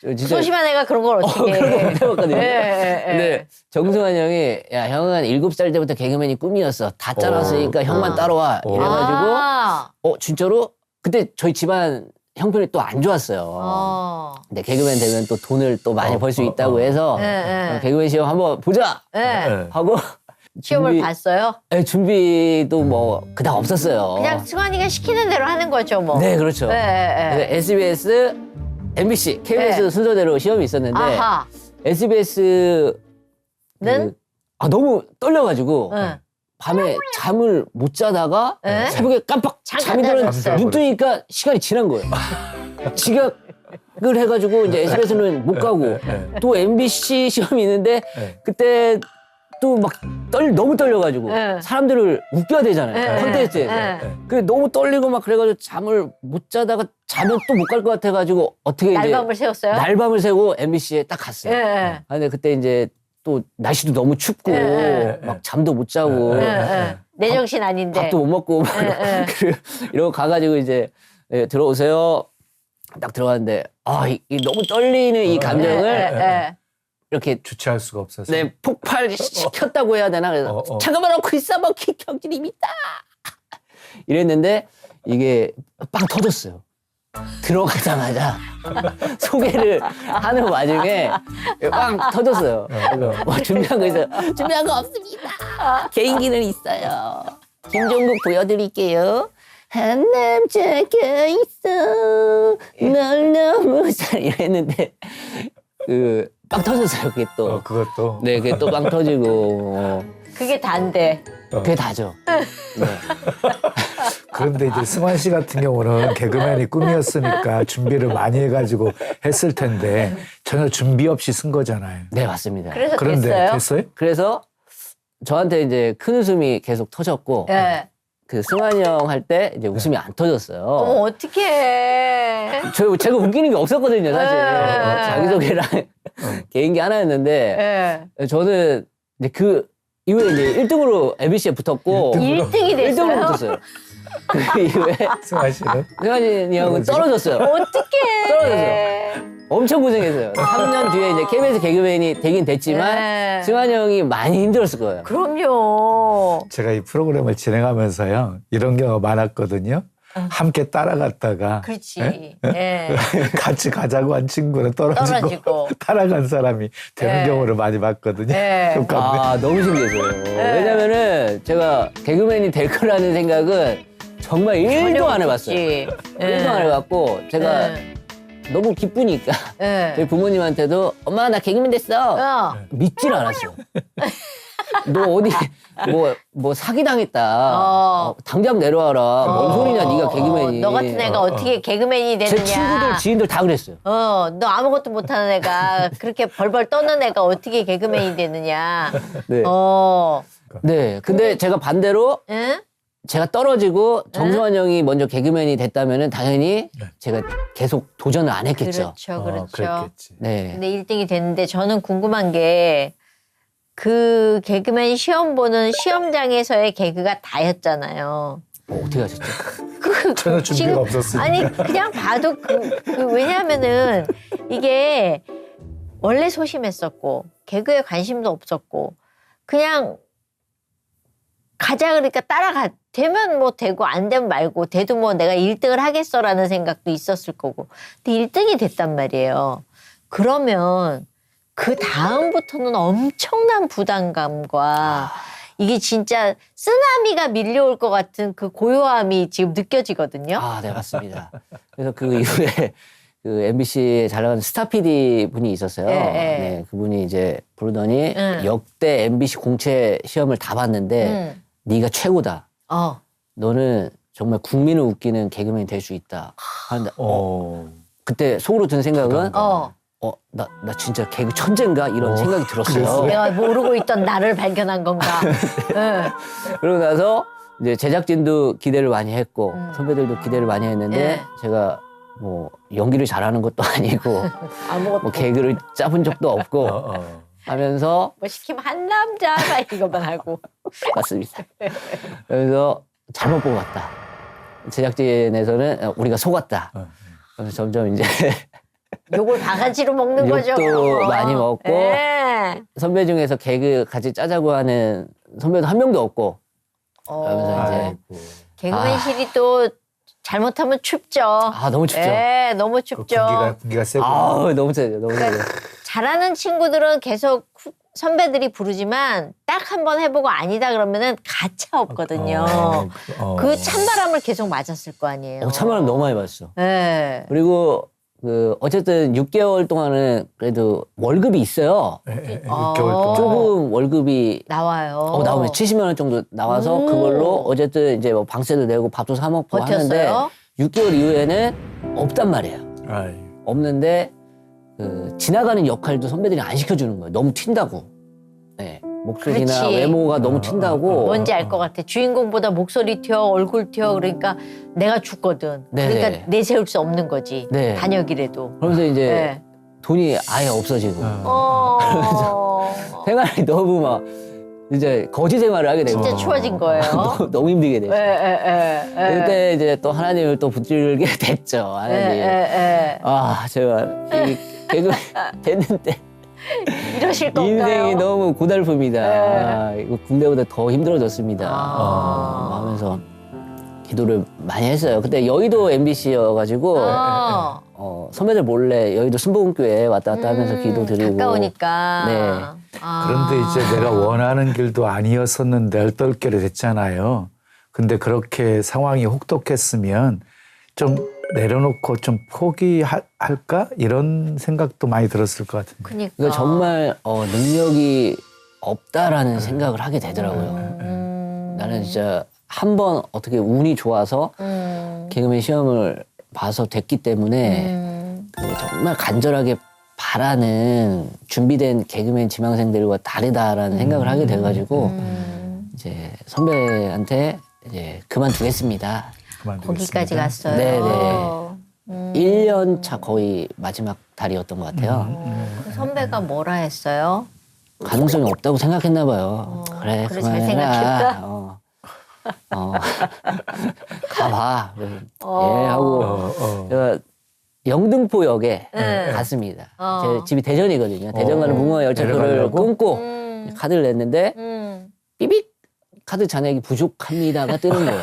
Speaker 3: 저 진짜
Speaker 2: 소심한 애가 그런 걸 어떻게
Speaker 3: 그런 거
Speaker 2: 해.
Speaker 3: 못 해봤거든요.
Speaker 2: 네.
Speaker 3: 근데 정승환 형이 야 형은 7살 때부터 개그맨이 꿈이었어. 다 짜놨으니까 형만 따라와. 이래가지고 진짜로 그때 저희 집안 형편이 또 안 좋았어요. 근데 개그맨 되면 또 돈을 또 많이 벌 수 있다고 해서 개그맨 시험 한번 보자 하고
Speaker 2: 시험을 봤어요?
Speaker 3: 네, 준비도 뭐 그닥 없었어요.
Speaker 2: 그냥 승환이가 시키는 대로 하는 거죠, 뭐.
Speaker 3: 네, 그렇죠. 그래서 SBS, MBC, KBS 순서대로 시험이 있었는데 SBS는 너무 떨려가지고 밤에 잠을 못 자다가 새벽에 깜빡 잠이 들었는데 눈 뜨니까 시간이 지난 거예요. 지각을 해가지고 이제 SBS는 못 가고 또 MBC 시험이 있는데 그때 또 막 너무 떨려가지고 사람들을 웃겨야 되잖아요. 콘테스트에서. 그 너무 떨리고 막 그래가지고 잠을 못 자다가 자면 또 못 갈 것 같아가지고 어떻게 이제
Speaker 2: 날밤을 새웠어요?
Speaker 3: 날밤을 새고 MBC에 딱 갔어요. 근데 그때 이제 또 날씨도 너무 춥고 막 잠도 못 자고
Speaker 2: 내 정신 아닌데.
Speaker 3: 밥도 못 먹고 막 이러고 가가지고 이제 들어오세요. 딱 들어갔는데 이 너무 떨리는 이 감정을 이렇게
Speaker 1: 주체할 수가 없어서.
Speaker 3: 네, 폭발시켰다고 해야 되나? 그래서 잠깐만 놓고 있어, 뭐 경질임 있다. 이랬는데 이게 빵 터졌어요. 들어가자마자 소개를 하는 와중에 빵 터졌어요. 그래서 뭐 준비한 거 있어요. 준비한 거 없습니다. 개인기는 있어요. 김종국 보여드릴게요. 한 남자가 있어 널 너무 잘 이랬는데 빵 터졌어요. 그게 또.
Speaker 1: 그것도.
Speaker 3: 네, 그게 또 빵 터지고.
Speaker 2: 그게 단데.
Speaker 3: 그게 다죠. 네.
Speaker 1: 그런데 이제 승환 씨 같은 경우는 개그맨이 꿈이었으니까 준비를 많이 해가지고 했을 텐데 전혀 준비 없이 쓴 거잖아요.
Speaker 3: 네, 맞습니다.
Speaker 2: 그래서
Speaker 1: 그런데 됐어요?
Speaker 3: 그래서 저한테 이제 큰 웃음이 계속 터졌고 그 승환이 형 할 때 이제 웃음이 안 터졌어요.
Speaker 2: 어떡해.
Speaker 3: 제가 웃기는 게 없었거든요, 사실. 자기소개랑 개인기 하나였는데 저는 이제 그 이후에 이제 1등으로 MBC에 붙었고
Speaker 2: 1등이 됐어요?
Speaker 3: 1등으로 붙었어요. 그 이후에
Speaker 1: 승환 씨는?
Speaker 3: 승환이 형은 떨어졌어요.
Speaker 2: 어떡해.
Speaker 3: 떨어졌어요. 엄청 고생했어요. 3년 뒤에 이제 KBS 개그맨이 되긴 됐지만 승환이 형이 많이 힘들었을 거예요.
Speaker 2: 그럼요.
Speaker 1: 제가 이 프로그램을 진행하면서요. 이런 경우가 많았거든요. 함께 따라갔다가
Speaker 2: 그렇지.
Speaker 1: 같이 가자고 한 친구는 떨어지고 따라간 사람이 되는 경우를 많이 봤거든요.
Speaker 3: 아, 너무 신기했어요. 왜냐면은 제가 개그맨이 될 거라는 생각은 정말 1도 안 해봤어요. 1도 안 해봤고 제가 너무 기쁘니까 저희 부모님한테도 엄마 나 개그맨 됐어. 믿질 않았어요. 너 어디 뭐 사기당했다. 당장 내려와라. 뭔 소리냐 네가 개그맨이.
Speaker 2: 너 같은 애가 어떻게 개그맨이 되느냐.
Speaker 3: 제 친구들 지인들 다 그랬어요.
Speaker 2: 너 아무것도 못하는 애가 그렇게 벌벌 떠는 애가 어떻게 개그맨이 되느냐.
Speaker 3: 네. 네. 근데 제가 반대로
Speaker 2: 응?
Speaker 3: 제가 떨어지고 정승환 형이 먼저 개그맨이 됐다면은 당연히 제가 계속 도전을 안 했겠죠.
Speaker 2: 그렇죠.
Speaker 1: 그랬겠지.
Speaker 3: 네.
Speaker 2: 근데 1등이 됐는데 저는 궁금한 게 그 개그맨 시험 보는 시험장에서의 개그가 다였잖아요.
Speaker 3: 어떻게 하셨죠?
Speaker 1: 전혀 준비가 없었으니까.
Speaker 2: 아니 그냥 봐도 왜냐하면은 이게 원래 소심했었고 개그에 관심도 없었고 그냥 가자 그러니까 따라가 되면 뭐 되고 안 되면 말고 돼도 뭐 내가 1등을 하겠어라는 생각도 있었을 거고 근데 1등이 됐단 말이에요. 그러면 그 다음부터는 엄청난 부담감과 이게 진짜 쓰나미가 밀려올 것 같은 그 고요함이 지금 느껴지거든요.
Speaker 3: 네, 맞습니다. 그래서 그 이후에 그 MBC에 잘 나가는 스타 PD 분이 있었어요. 네, 그분이 이제 부르더니 역대 MBC 공채 시험을 다 봤는데 네가 최고다. 너는 정말 국민을 웃기는 개그맨이 될 수 있다. 하는데 그때 속으로 든 생각은 나 진짜 개그 천재인가? 이런 생각이 들었어요.
Speaker 2: 내가 모르고 있던 나를 발견한 건가.
Speaker 3: 그러고 나서 이제 제작진도 기대를 많이 했고 선배들도 기대를 많이 했는데 제가 뭐 연기를 잘하는 것도 아니고
Speaker 2: 아무것도
Speaker 3: 뭐 개그를 짜본 적도 없고 하면서
Speaker 2: 뭐 시키면 한 남자가 이것만 하고.
Speaker 3: 맞습니다. 그래서 잘못 뽑았다. 제작진에서는 우리가 속았다. 그래서 점점 이제
Speaker 2: 욕을 바가지로 먹는 거죠.
Speaker 3: 욕도 많이 먹고 선배 중에서 개그 같이 짜자고 하는 선배도 한 명도 없고 그러면서 이제
Speaker 2: 개그맨실이 또 잘못하면 춥죠.
Speaker 3: 너무 춥죠.
Speaker 2: 네, 너무 춥죠.
Speaker 1: 공기가 세고.
Speaker 3: 너무 세죠. 너무 세죠.
Speaker 2: 잘하는 친구들은 계속 선배들이 부르지만 딱 한 번 해보고 아니다 그러면은 가차 없거든요. 그 찬바람을 계속 맞았을 거 아니에요.
Speaker 3: 찬바람 너무 많이 맞았어.
Speaker 2: 네.
Speaker 3: 그리고 그 어쨌든 6개월 동안은 그래도 월급이 있어요.
Speaker 1: 6개월 동안.
Speaker 3: 조금 월급이
Speaker 2: 나와요.
Speaker 3: 나오면 70만 원 정도 나와서 그걸로 어쨌든 이제 뭐 방세도 내고 밥도 사 먹고 하는데 6개월 이후에는 없단 말이에요. 없는데 그 지나가는 역할도 선배들이 안 시켜주는 거예요. 너무 튄다고. 네. 목소리나
Speaker 2: 그렇지.
Speaker 3: 외모가 너무 튄다고.
Speaker 2: 뭔지 알 것 같아. 주인공보다 목소리 튀어, 얼굴 튀어. 그러니까 내가 죽거든.
Speaker 3: 네네.
Speaker 2: 그러니까 내세울 수 없는 거지.
Speaker 3: 네.
Speaker 2: 단역이라도.
Speaker 3: 그러면서 이제 돈이 아예 없어지고. 생활이 너무 막 이제 거지 생활을 하게 되고.
Speaker 2: 진짜 추워진 거예요.
Speaker 3: 너무 힘들게 됐죠. 그때 이제 또 하나님을 또 붙들게 됐죠. 하나님. 제가 이 개그 됐는데.
Speaker 2: 이러실 건가요?
Speaker 3: 인생이 너무 고달픕니다. 이거 군대보다 더 힘들어졌습니다. 하면서 기도를 많이 했어요. 그때 여의도 MBC여가지고 선배들 몰래 여의도 순복음교회 왔다 갔다 하면서 기도 드리고.
Speaker 2: 가까우니까.
Speaker 3: 네.
Speaker 1: 그런데 이제 내가 원하는 길도 아니었었는데 얼떨결에 됐잖아요. 근데 그렇게 상황이 혹독했으면 좀 내려놓고 좀 포기할까? 이런 생각도 많이 들었을 것 같은데.
Speaker 3: 그러니까 정말 능력이 없다라는 생각을 하게 되더라고요. 나는 진짜 한 번 어떻게 운이 좋아서 개그맨 시험을 봐서 됐기 때문에 정말 간절하게 바라는 준비된 개그맨 지망생들과 다르다라는 생각을 하게 돼가지고 이제 선배한테 이제 그만두겠습니다.
Speaker 2: 거기까지 갔어요.
Speaker 3: 네네. 1년 차 거의 마지막 달이었던 것 같아요.
Speaker 2: 그 선배가 뭐라 했어요?
Speaker 3: 가능성이 없다고 생각했나 봐요. 그래
Speaker 2: 잘
Speaker 3: 그만해라.
Speaker 2: 생각했다.
Speaker 3: 가봐. 예 하고 제가 영등포역에 갔습니다. 제 집이 대전이거든요. 대전 가는 무궁화 열차표를 끊고 카드를 냈는데 삐빅 카드 잔액이 부족합니다가 뜨는 거예요.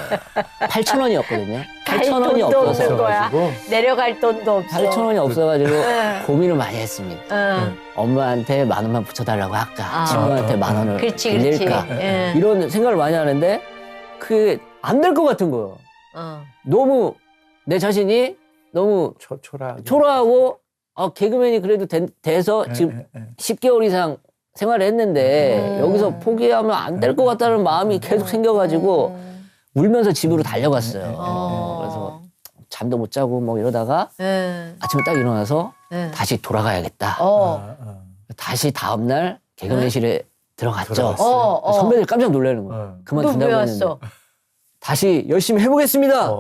Speaker 3: 8,000원이었거든요. 8,000원이 없어서
Speaker 2: 거야. 내려갈 돈도 없어.
Speaker 3: 8,000원이 없어가지고 고민을 많이 했습니다. 엄마한테 10,000원만 붙여달라고 할까? 친구한테 10,000원을 빌릴까? 이런 생각을 많이 하는데 그게 안 될 것 같은 거예요. 너무 내 자신이 너무 초라하고 개그맨이 그래도 돼서 지금 10개월 이상 생활을 했는데 여기서 포기하면 안 될 것 같다는 마음이 계속 생겨가지고 울면서 집으로 달려갔어요. 그래서 잠도 못 자고 뭐 이러다가 아침에 딱 일어나서 다시 돌아가야겠다. 다시 다음날 개그맨실에 들어갔죠. 선배들 깜짝 놀라는 거예요. 그만둔다고 했는데 다시 열심히 해보겠습니다.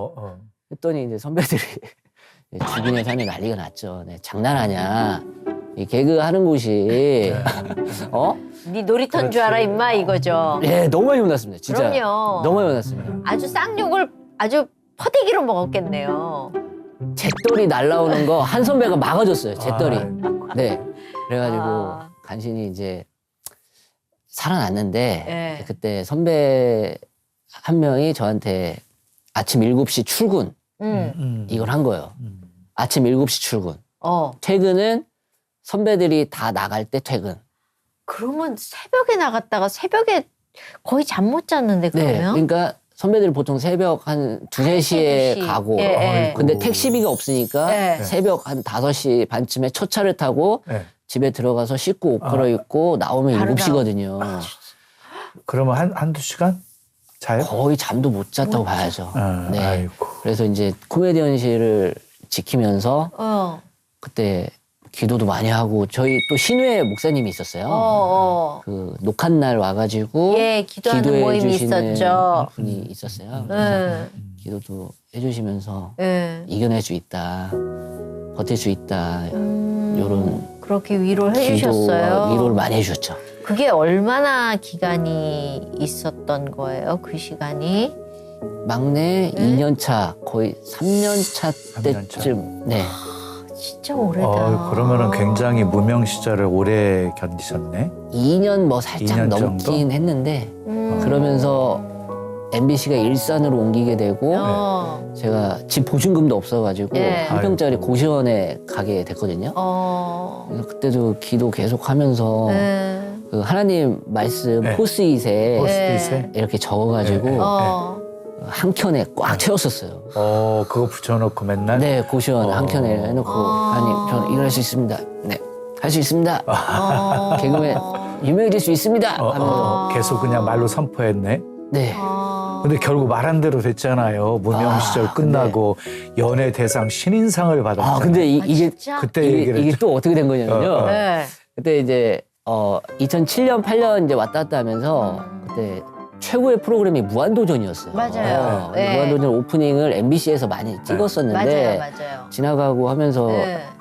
Speaker 3: 했더니 이제 선배들이 주변에 사는 난리가 났죠. 네, 장난하냐. 이 개그 하는 곳이
Speaker 2: 네 놀이터인 줄 알아 임마 이거죠.
Speaker 3: 네, 너무 많이 혼났습니다. 진짜.
Speaker 2: 그럼요.
Speaker 3: 너무 많이 혼났습니다.
Speaker 2: 아주 쌍욕을 아주 퍼대기로 먹었겠네요.
Speaker 3: 잿돌이 날라오는 거 한 선배가 막아줬어요. 잿돌이. 네. 그래가지고 간신히 이제 살아났는데 그때 선배 한 명이 저한테 아침 7시 출근 이걸 한 거예요. 아침 7시 출근. 퇴근은 선배들이 다 나갈 때 퇴근.
Speaker 2: 그러면 새벽에 나갔다가 새벽에 거의 잠 못 잤는데
Speaker 3: 네.
Speaker 2: 그러면?
Speaker 3: 그러니까 선배들이 보통 새벽 한 2, 3시에
Speaker 2: 2시.
Speaker 3: 가고
Speaker 2: 예.
Speaker 3: 근데 택시비가 없으니까 새벽 한 5시 반쯤에 첫 차를 타고 집에 들어가서 씻고 옷 갈아입고 나오면
Speaker 2: 바로
Speaker 3: 7시거든요.
Speaker 1: 그러면 한두 시간 자요?
Speaker 3: 거의 잠도 못 잤다고 봐야죠. 네.
Speaker 1: 아이고.
Speaker 3: 그래서 이제 코미디언실을 지키면서 그때 기도도 많이 하고 저희 또 신회 목사님이 있었어요. 그 녹한날 와가지고
Speaker 2: 기도하는
Speaker 3: 기도해
Speaker 2: 모임이
Speaker 3: 주시는
Speaker 2: 있었죠.
Speaker 3: 분이 있었어요. 그래서 기도도 해주시면서 이겨낼 수 있다, 버틸 수 있다 이런
Speaker 2: 그렇게 위로를
Speaker 3: 기도와
Speaker 2: 해주셨어요.
Speaker 3: 위로를 많이 해주셨죠.
Speaker 2: 그게 얼마나 기간이 있었던 거예요? 그 시간이?
Speaker 3: 막내 2년 차, 거의 3년 차
Speaker 1: 3년 차.
Speaker 3: 때쯤. 네.
Speaker 2: 진짜 오래다.
Speaker 1: 그러면은 굉장히 무명 시절을 오래 견디셨네.
Speaker 3: 2년 뭐 살짝
Speaker 1: 2년
Speaker 3: 넘긴
Speaker 1: 정도?
Speaker 3: 했는데 그러면서 MBC가 일산으로 옮기게 되고 제가 집 보증금도 없어가지고 한 평짜리 고시원에 가게 됐거든요. 그래서 그때도 기도 계속하면서 그 하나님 말씀 포스트잇에
Speaker 1: 포스트잇에?
Speaker 3: 이렇게 적어가지고 한 켠에 꽉 채웠었어요.
Speaker 1: 그거 붙여놓고 맨날?
Speaker 3: 네, 고시원 한 켠에 해놓고 하나님 저는 이걸 할 수 있습니다. 네, 할 수 있습니다. 개그맨 유명해질 수 있습니다. 하면서
Speaker 1: 계속 그냥 말로 선포했네.
Speaker 3: 네.
Speaker 1: 근데 결국 말한 대로 됐잖아요. 무명 시절 끝나고 연예 대상 신인상을 받았잖아요.
Speaker 3: 근데 이게
Speaker 2: 진짜?
Speaker 1: 그때 얘기를
Speaker 3: 이게 또 어떻게 된 거냐면요.
Speaker 2: 네.
Speaker 3: 그때 이제 2007년, 8년 이제 왔다 갔다 하면서 그때 최고의 프로그램이 무한도전이었어요.
Speaker 2: 맞아요. 네.
Speaker 3: 무한도전 오프닝을 MBC에서 많이 찍었었는데
Speaker 2: 맞아요.
Speaker 3: 지나가고 하면서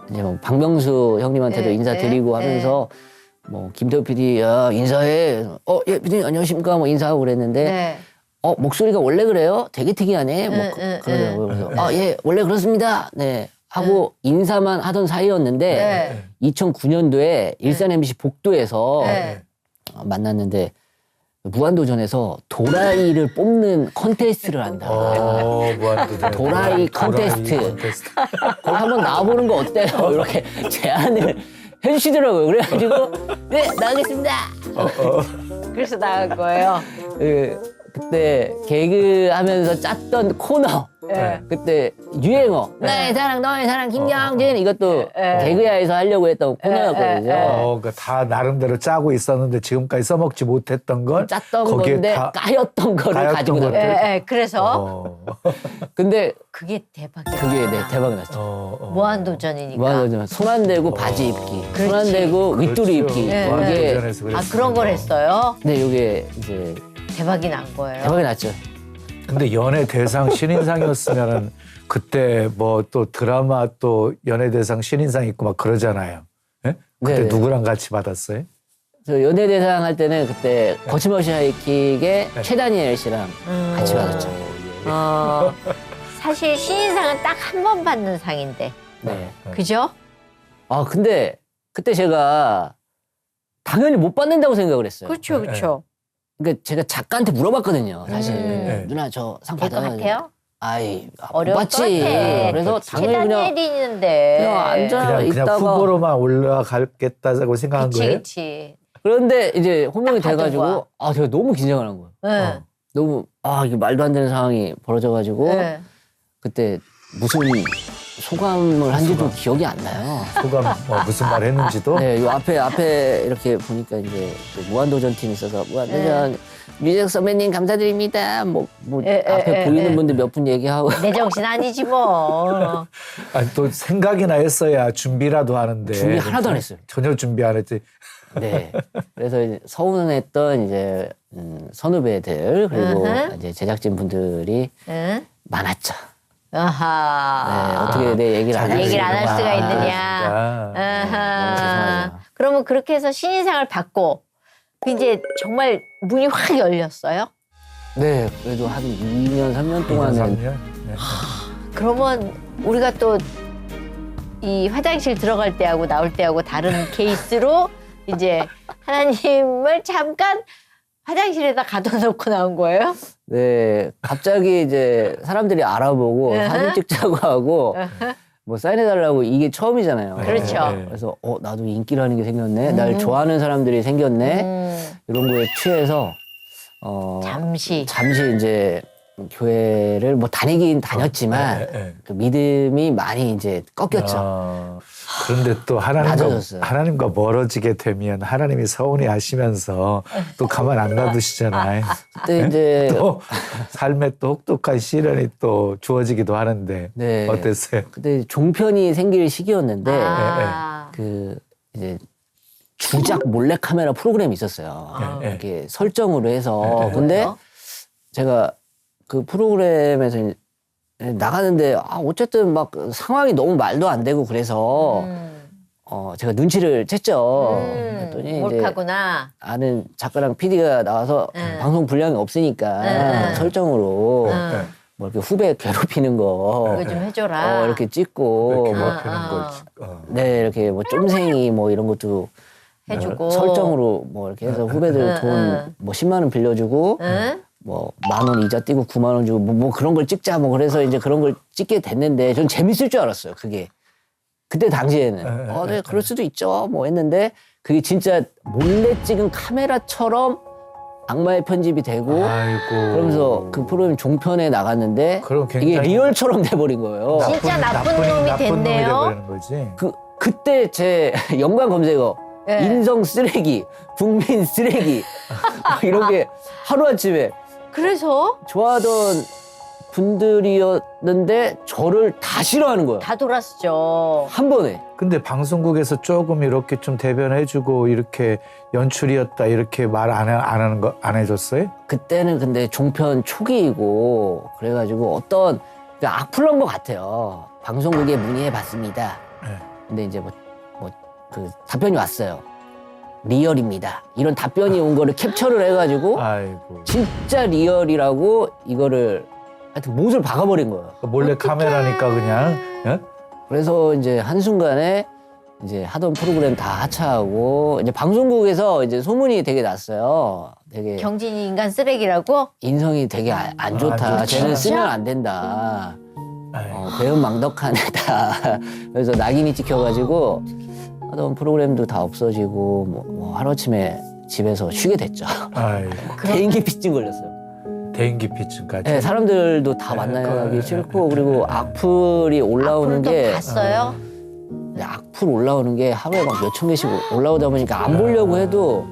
Speaker 3: 이제 뭐 박명수 형님한테도 인사드리고 하면서 뭐 김태우 PD 인사해. 예, PD 안녕하십니까? 뭐 인사하고 그랬는데 목소리가 원래 그래요? 되게 특이하네. 뭐 그러더라고요. 그래서 예, 원래 그렇습니다. 네. 하고 인사만 하던 사이였는데 2009년도에 일산 MBC 복도에서 만났는데 무한도전에서 도라이를 뽑는 컨테스트를 한다.
Speaker 1: 무한도전.
Speaker 3: 도라이 컨테스트. 거기 한번 나와보는 거 어때요? 이렇게 제안을 해주시더라고요. 그래가지고 네, 나가겠습니다.
Speaker 2: 그래서 나간 거예요.
Speaker 3: 그때 개그 하면서 짰던 코너. 그때 유행어 나의 사랑 너의 사랑 김경진 이것도 개그야에서 하려고 했던 코너였거든요.
Speaker 1: 그러니까 다 나름대로 짜고 있었는데 지금까지 써먹지 못했던 걸
Speaker 3: 짰던
Speaker 1: 거기에
Speaker 3: 건데
Speaker 1: 다
Speaker 3: 까였던 거를
Speaker 1: 까였던
Speaker 3: 가지고
Speaker 1: 것들.
Speaker 3: 나왔어요.
Speaker 2: 그래서
Speaker 3: 근데
Speaker 2: 그게 대박이야.
Speaker 3: 그게 대박이 났죠.
Speaker 2: 무한도전이니까.
Speaker 3: 무한도전 손 안 대고 바지 입기, 손 안 대고 윗도리
Speaker 1: 그렇죠.
Speaker 3: 입기. 이게
Speaker 1: 무한도전에서
Speaker 2: 그런 걸 했어요?
Speaker 3: 네, 이게 이제
Speaker 2: 대박이 난 거예요.
Speaker 3: 대박이 났죠.
Speaker 1: 근데 연예 대상 신인상이었으면은 그때 뭐 또 드라마 또 연예 대상 신인상 있고 막 그러잖아요. 예? 그때
Speaker 3: 네네.
Speaker 1: 누구랑 같이 받았어요?
Speaker 3: 저 연예대상 할 때는 그때 거침없이 하이킥의 최다니엘 씨랑 같이 받았죠.
Speaker 2: 사실 신인상은 딱 한 번 받는 상인데.
Speaker 3: 네.
Speaker 2: 그죠?
Speaker 3: 근데 그때 제가 당연히 못 받는다고 생각을 했어요.
Speaker 2: 그렇죠, 그렇죠.
Speaker 3: 그러니까 제가 작가한테 물어봤거든요. 사실 누나 저 상
Speaker 2: 될 것
Speaker 3: 받아야 돼.
Speaker 2: 같아요?
Speaker 3: 아이
Speaker 2: 어려울
Speaker 3: 맞지.
Speaker 2: 것 같아.
Speaker 3: 그래서 당연히 그냥
Speaker 2: 최단일이 있는데.
Speaker 3: 그냥 앉아
Speaker 1: 그냥
Speaker 3: 있다가
Speaker 1: 후보로만 올라가겠다고 생각한
Speaker 2: 그치,
Speaker 1: 거예요?
Speaker 2: 그치.
Speaker 3: 그런데 이제 호명이
Speaker 2: 딱 받은 거야.
Speaker 3: 돼가지고 제가 너무 긴장을 한 거예요.
Speaker 2: 네.
Speaker 3: 너무 이게 말도 안 되는 상황이 벌어져가지고
Speaker 2: 네.
Speaker 3: 그때 무슨 소감을 한지도 기억이 안 나요.
Speaker 1: 소감 무슨 말 했는지도.
Speaker 3: 네, 요 앞에 이렇게 보니까 이제 그 무한도전 팀이 있어서 무한도전 류재석 선배님 감사드립니다. 앞에 보이는 분들 몇 분 얘기하고.
Speaker 2: 내 정신 아니지 뭐.
Speaker 1: 아니, 또 생각이나 했어야 준비라도 하는데.
Speaker 3: 준비 하나도 안 했어요.
Speaker 1: 전혀 준비 안 했지.
Speaker 3: 네. 그래서 이제 서운했던 이제 선후배들 그리고 이제 제작진 분들이 많았죠.
Speaker 2: 아하.
Speaker 3: 네, 어떻게 내 얘기를 안
Speaker 2: 얘기를 안 할
Speaker 3: 할까.
Speaker 2: 수가 있느냐.
Speaker 3: 너무 죄송하죠.
Speaker 2: 그러면 그렇게 해서 신인상을 받고 그 이제 정말 문이 확 열렸어요.
Speaker 3: 네, 그래도 한 2년, 3년
Speaker 1: 2년,
Speaker 3: 동안은
Speaker 1: 3년? 네.
Speaker 2: 그러면 우리가 또 이 화장실 들어갈 때하고 나올 때하고 다른 케이스로 이제 하나님을 잠깐 화장실에다 가둬놓고 나온 거예요?
Speaker 3: 네, 갑자기 이제 사람들이 알아보고 사진 찍자고 하고 뭐 사인해달라고 이게 처음이잖아요.
Speaker 2: 그렇죠.
Speaker 3: 그래서 나도 인기라는 게 생겼네. 날 좋아하는 사람들이 생겼네. 이런 거에 취해서
Speaker 2: 잠시
Speaker 3: 이제 교회를 뭐 다니긴 다녔지만 그 믿음이 많이 이제 꺾였죠.
Speaker 1: 그런데 또
Speaker 3: 낮아졌어요.
Speaker 1: 하나님과 멀어지게 되면 하나님이 서운해 하시면서 또 가만 안 놔두시잖아요.
Speaker 3: 그때 이제
Speaker 1: 또 삶에 또 혹독한 시련이 또 주어지기도 하는데
Speaker 3: 네.
Speaker 1: 어땠어요?
Speaker 3: 그때 종편이 생길 시기였는데
Speaker 1: 네.
Speaker 3: 이제 주작 몰래카메라 프로그램이 있었어요. 이렇게 설정으로 해서. 근데 제가 그 프로그램에서 나가는데
Speaker 1: 음.
Speaker 3: 어쨌든 막 상황이 너무 말도 안 되고 그래서 제가 눈치를 챘죠. 그랬더니 이제
Speaker 2: 몰카구나.
Speaker 3: 아는 작가랑 PD가 나와서 방송 분량이 없으니까 설정으로 뭐 이렇게 후배 괴롭히는 거
Speaker 2: 이거 좀 해줘라.
Speaker 3: 이렇게 찍고
Speaker 1: 괴롭히는
Speaker 3: 네 이렇게 뭐 쫌생이 뭐 이런 것도
Speaker 2: 해주고
Speaker 3: 설정으로 뭐 이렇게 해서 후배들 돈 뭐 10만 원 빌려주고 뭐 10,000원 이자 띄고 9만 원 주고 뭐 그런 걸 찍자 뭐 그래서 이제 그런 걸 찍게 됐는데 전 재밌을 줄 알았어요. 그게 그때 당시에는 네 그럴 수도 있죠 뭐 했는데 그게 진짜 몰래 찍은 카메라처럼 악마의 편집이 되고
Speaker 1: 아이고.
Speaker 3: 그러면서 그 프로그램 종편에 나갔는데
Speaker 1: 그럼 굉장히
Speaker 3: 이게 리얼처럼 돼버린 거예요.
Speaker 2: 진짜 나쁜 놈이 됐네요.
Speaker 1: 돼버리는 거지.
Speaker 3: 그때 제 연관 검색어
Speaker 2: 네.
Speaker 3: 인성 쓰레기, 국민 쓰레기 이런 게 하루아침에
Speaker 2: 그래서
Speaker 3: 좋아하던 분들이었는데 저를 다 싫어하는 거예요.
Speaker 2: 다 돌았죠.
Speaker 3: 한 번에.
Speaker 1: 근데 방송국에서 조금 이렇게 좀 대변해주고 이렇게 연출이었다 이렇게 말 안 하는 거 안 해줬어요?
Speaker 3: 그때는 근데 종편 초기이고 그래가지고 어떤 악플 한 것 같아요. 방송국에 문의해봤습니다.
Speaker 1: 네.
Speaker 3: 근데 이제 그 답변이 왔어요. 리얼입니다. 이런 답변이 온 거를 캡처를 해가지고
Speaker 1: 아이고.
Speaker 3: 진짜 리얼이라고 이거를 하여튼 못을 박아버린 거예요.
Speaker 1: 몰래 카메라니까 그냥. 예?
Speaker 3: 그래서 이제 한순간에 이제 하던 프로그램 다 하차하고 이제 방송국에서 이제 소문이 되게 났어요. 되게
Speaker 2: 경진이 인간 쓰레기라고?
Speaker 3: 인성이 되게 안 좋다.
Speaker 1: 안 좋다.
Speaker 3: 쟤는 쓰면
Speaker 2: 진짜?
Speaker 3: 안 된다.
Speaker 1: 아이고.
Speaker 3: 배은 망덕한 애다. 그래서 낙인이 찍혀가지고 하던 프로그램도 다 없어지고 뭐 하루아침에 집에서 쉬게 됐죠.
Speaker 1: 아이고.
Speaker 3: 개인기 피증 걸렸어요.
Speaker 1: 대인기피증까지.
Speaker 3: 네, 사람들도 다 만나기 싫고 그리고 악플이 올라오는
Speaker 2: 앞으로
Speaker 3: 게
Speaker 2: 또 봤어요?
Speaker 3: 악플 올라오는 게 하루에 막 몇천 개씩 올라오다 보니까 안 보려고 해도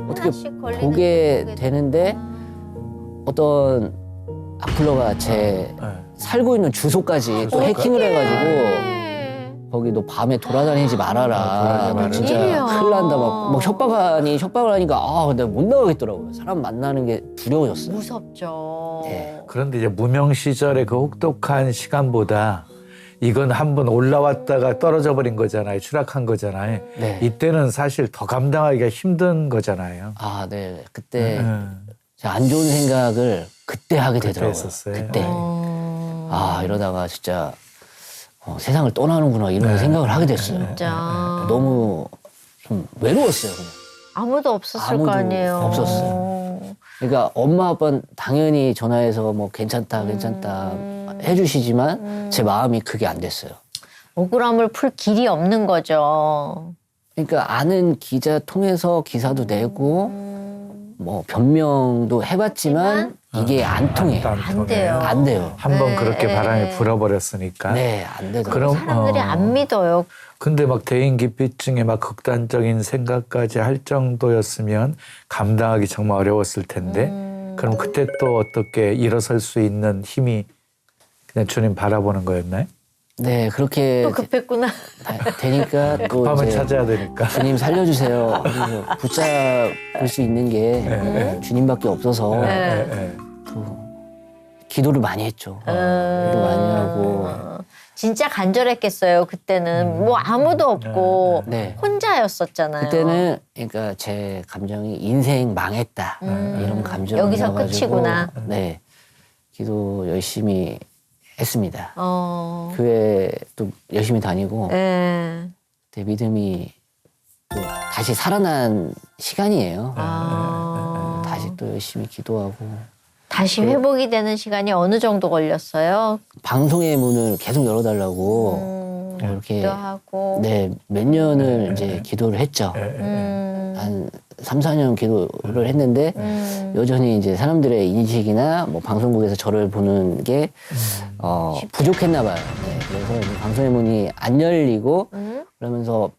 Speaker 3: 어떻게
Speaker 2: 하나씩 걸리는
Speaker 3: 보게
Speaker 2: 거
Speaker 3: 되는데 어떤 악플러가 제 살고 있는 주소까지 또 해킹을 해가지고 거기도 밤에 돌아다니지 말아라.
Speaker 1: 돌아다니지
Speaker 3: 진짜
Speaker 2: 말아라.
Speaker 3: 큰일 난다. 막 협박을 하니까 내가 못 나가겠더라고요. 사람 만나는 게 두려워졌어요.
Speaker 2: 무섭죠.
Speaker 3: 네.
Speaker 1: 그런데 이제 무명 시절의 그 혹독한 시간보다 이건 한번 올라왔다가 떨어져 버린 거잖아요. 추락한 거잖아요.
Speaker 3: 네.
Speaker 1: 이때는 사실 더 감당하기가 힘든 거잖아요.
Speaker 3: 네. 그때
Speaker 1: 응.
Speaker 3: 제가 안 좋은 생각을 그때 하게
Speaker 1: 그때
Speaker 3: 되더라고요.
Speaker 1: 했었어요.
Speaker 3: 그때. 이러다가 진짜 세상을 떠나는구나 이런 생각을 하게 됐어요.
Speaker 2: 진짜.
Speaker 3: 너무 좀 외로웠어요. 그냥.
Speaker 2: 아무도 없었을
Speaker 3: 아무도
Speaker 2: 거 아니에요.
Speaker 3: 없었어요. 그러니까 엄마 아빠는 당연히 전화해서 뭐 괜찮다 해주시지만 제 마음이 그게 안 됐어요.
Speaker 2: 억울함을 풀 길이 없는 거죠.
Speaker 3: 그러니까 아는 기자 통해서 기사도 내고 뭐 변명도 해봤지만 이게 안 통해요.
Speaker 2: 안 돼요.
Speaker 3: 안 돼요.
Speaker 1: 한번
Speaker 2: 네,
Speaker 1: 그렇게
Speaker 2: 네.
Speaker 1: 바람이 불어버렸으니까.
Speaker 3: 네, 안 되더라고요.
Speaker 1: 그럼
Speaker 2: 사람들이 안 믿어요.
Speaker 1: 근데 막 대인기피증에 막 극단적인 생각까지 할 정도였으면 감당하기 정말 어려웠을 텐데 그럼 그때 또 어떻게 일어설 수 있는 힘이 그냥 주님 바라보는 거였나요?
Speaker 3: 네, 그렇게
Speaker 2: 또 급했구나.
Speaker 3: 되니까 또
Speaker 1: 급하면
Speaker 3: 이제
Speaker 1: 찾아야 되니까.
Speaker 3: 주님 살려주세요. 그래서 붙잡을 수 있는 게 주님밖에 없어서
Speaker 2: 네.
Speaker 1: 예.
Speaker 3: 또 기도를 많이 했죠. 기도 많이 하고.
Speaker 2: 진짜 간절했겠어요. 그때는 뭐 아무도 없고
Speaker 3: 네.
Speaker 2: 혼자였었잖아요.
Speaker 3: 그때는 그러니까 제 감정이 인생 망했다 이런 감정이어가지고
Speaker 2: 여기서 끝이구나.
Speaker 3: 네, 기도 열심히 했습니다.
Speaker 2: 어.
Speaker 3: 교회 또 열심히 다니고
Speaker 2: 예.
Speaker 3: 그때 믿음이 또 다시 살아난 시간이에요.
Speaker 2: 아.
Speaker 3: 다시 또 열심히 기도하고
Speaker 2: 다시 회복이 되는 시간이 어느 정도 걸렸어요?
Speaker 3: 방송의 문을 계속 열어달라고 이렇게
Speaker 2: 기도하고.
Speaker 3: 네, 몇 년을 이제 기도를 했죠. 한 3, 4년 기도를 했는데 여전히 이제 사람들의 인식이나 뭐 방송국에서 저를 보는 게 부족했나 봐요. 네, 그래서 이제 방송의 문이 안 열리고 그러면서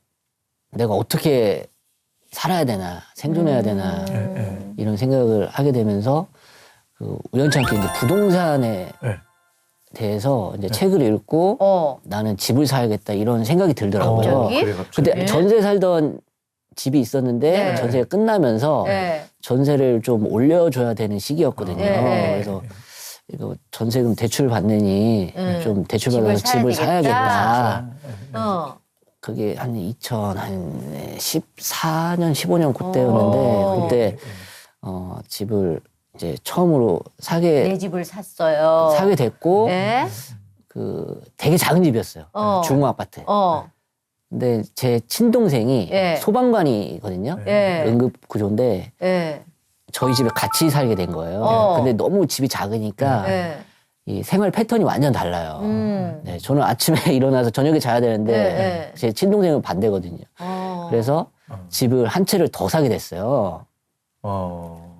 Speaker 3: 내가 어떻게 살아야 되나 생존해야 되나 이런 생각을 하게 되면서 그 우연찮게 이제 부동산에
Speaker 1: 네.
Speaker 3: 대해서 이제 책을 읽고 나는 집을 사야겠다 이런 생각이 들더라고요.
Speaker 2: 갑자기?
Speaker 1: 그래, 갑자기.
Speaker 3: 근데 전세 살던 집이 있었는데
Speaker 2: 네.
Speaker 3: 전세가 끝나면서
Speaker 2: 네.
Speaker 3: 전세를 좀 올려줘야 되는 시기였거든요.
Speaker 2: 네.
Speaker 3: 그래서 이거 전세금 대출 받느니 좀 대출
Speaker 2: 집을
Speaker 3: 받아서 집을
Speaker 2: 사야
Speaker 3: 사야겠다.
Speaker 2: 어.
Speaker 3: 그게 한 2014년, 15년 그때였는데 그때 집을 이제 처음으로
Speaker 2: 내 집을 샀어요.
Speaker 3: 사게 됐고
Speaker 2: 네.
Speaker 3: 그 되게 작은 집이었어요. 중공 아파트. 근데 제 친동생이
Speaker 2: 예.
Speaker 3: 소방관이거든요.
Speaker 2: 예.
Speaker 3: 응급 구조인데
Speaker 2: 예.
Speaker 3: 저희 집에 같이 살게 된 거예요. 근데 너무 집이 작으니까
Speaker 2: 예.
Speaker 3: 이 생활 패턴이 완전 달라요. 네, 저는 아침에 일어나서 저녁에 자야 되는데
Speaker 2: 네.
Speaker 3: 제 친동생은 반대거든요. 그래서 집을 한 채를 더 사게 됐어요.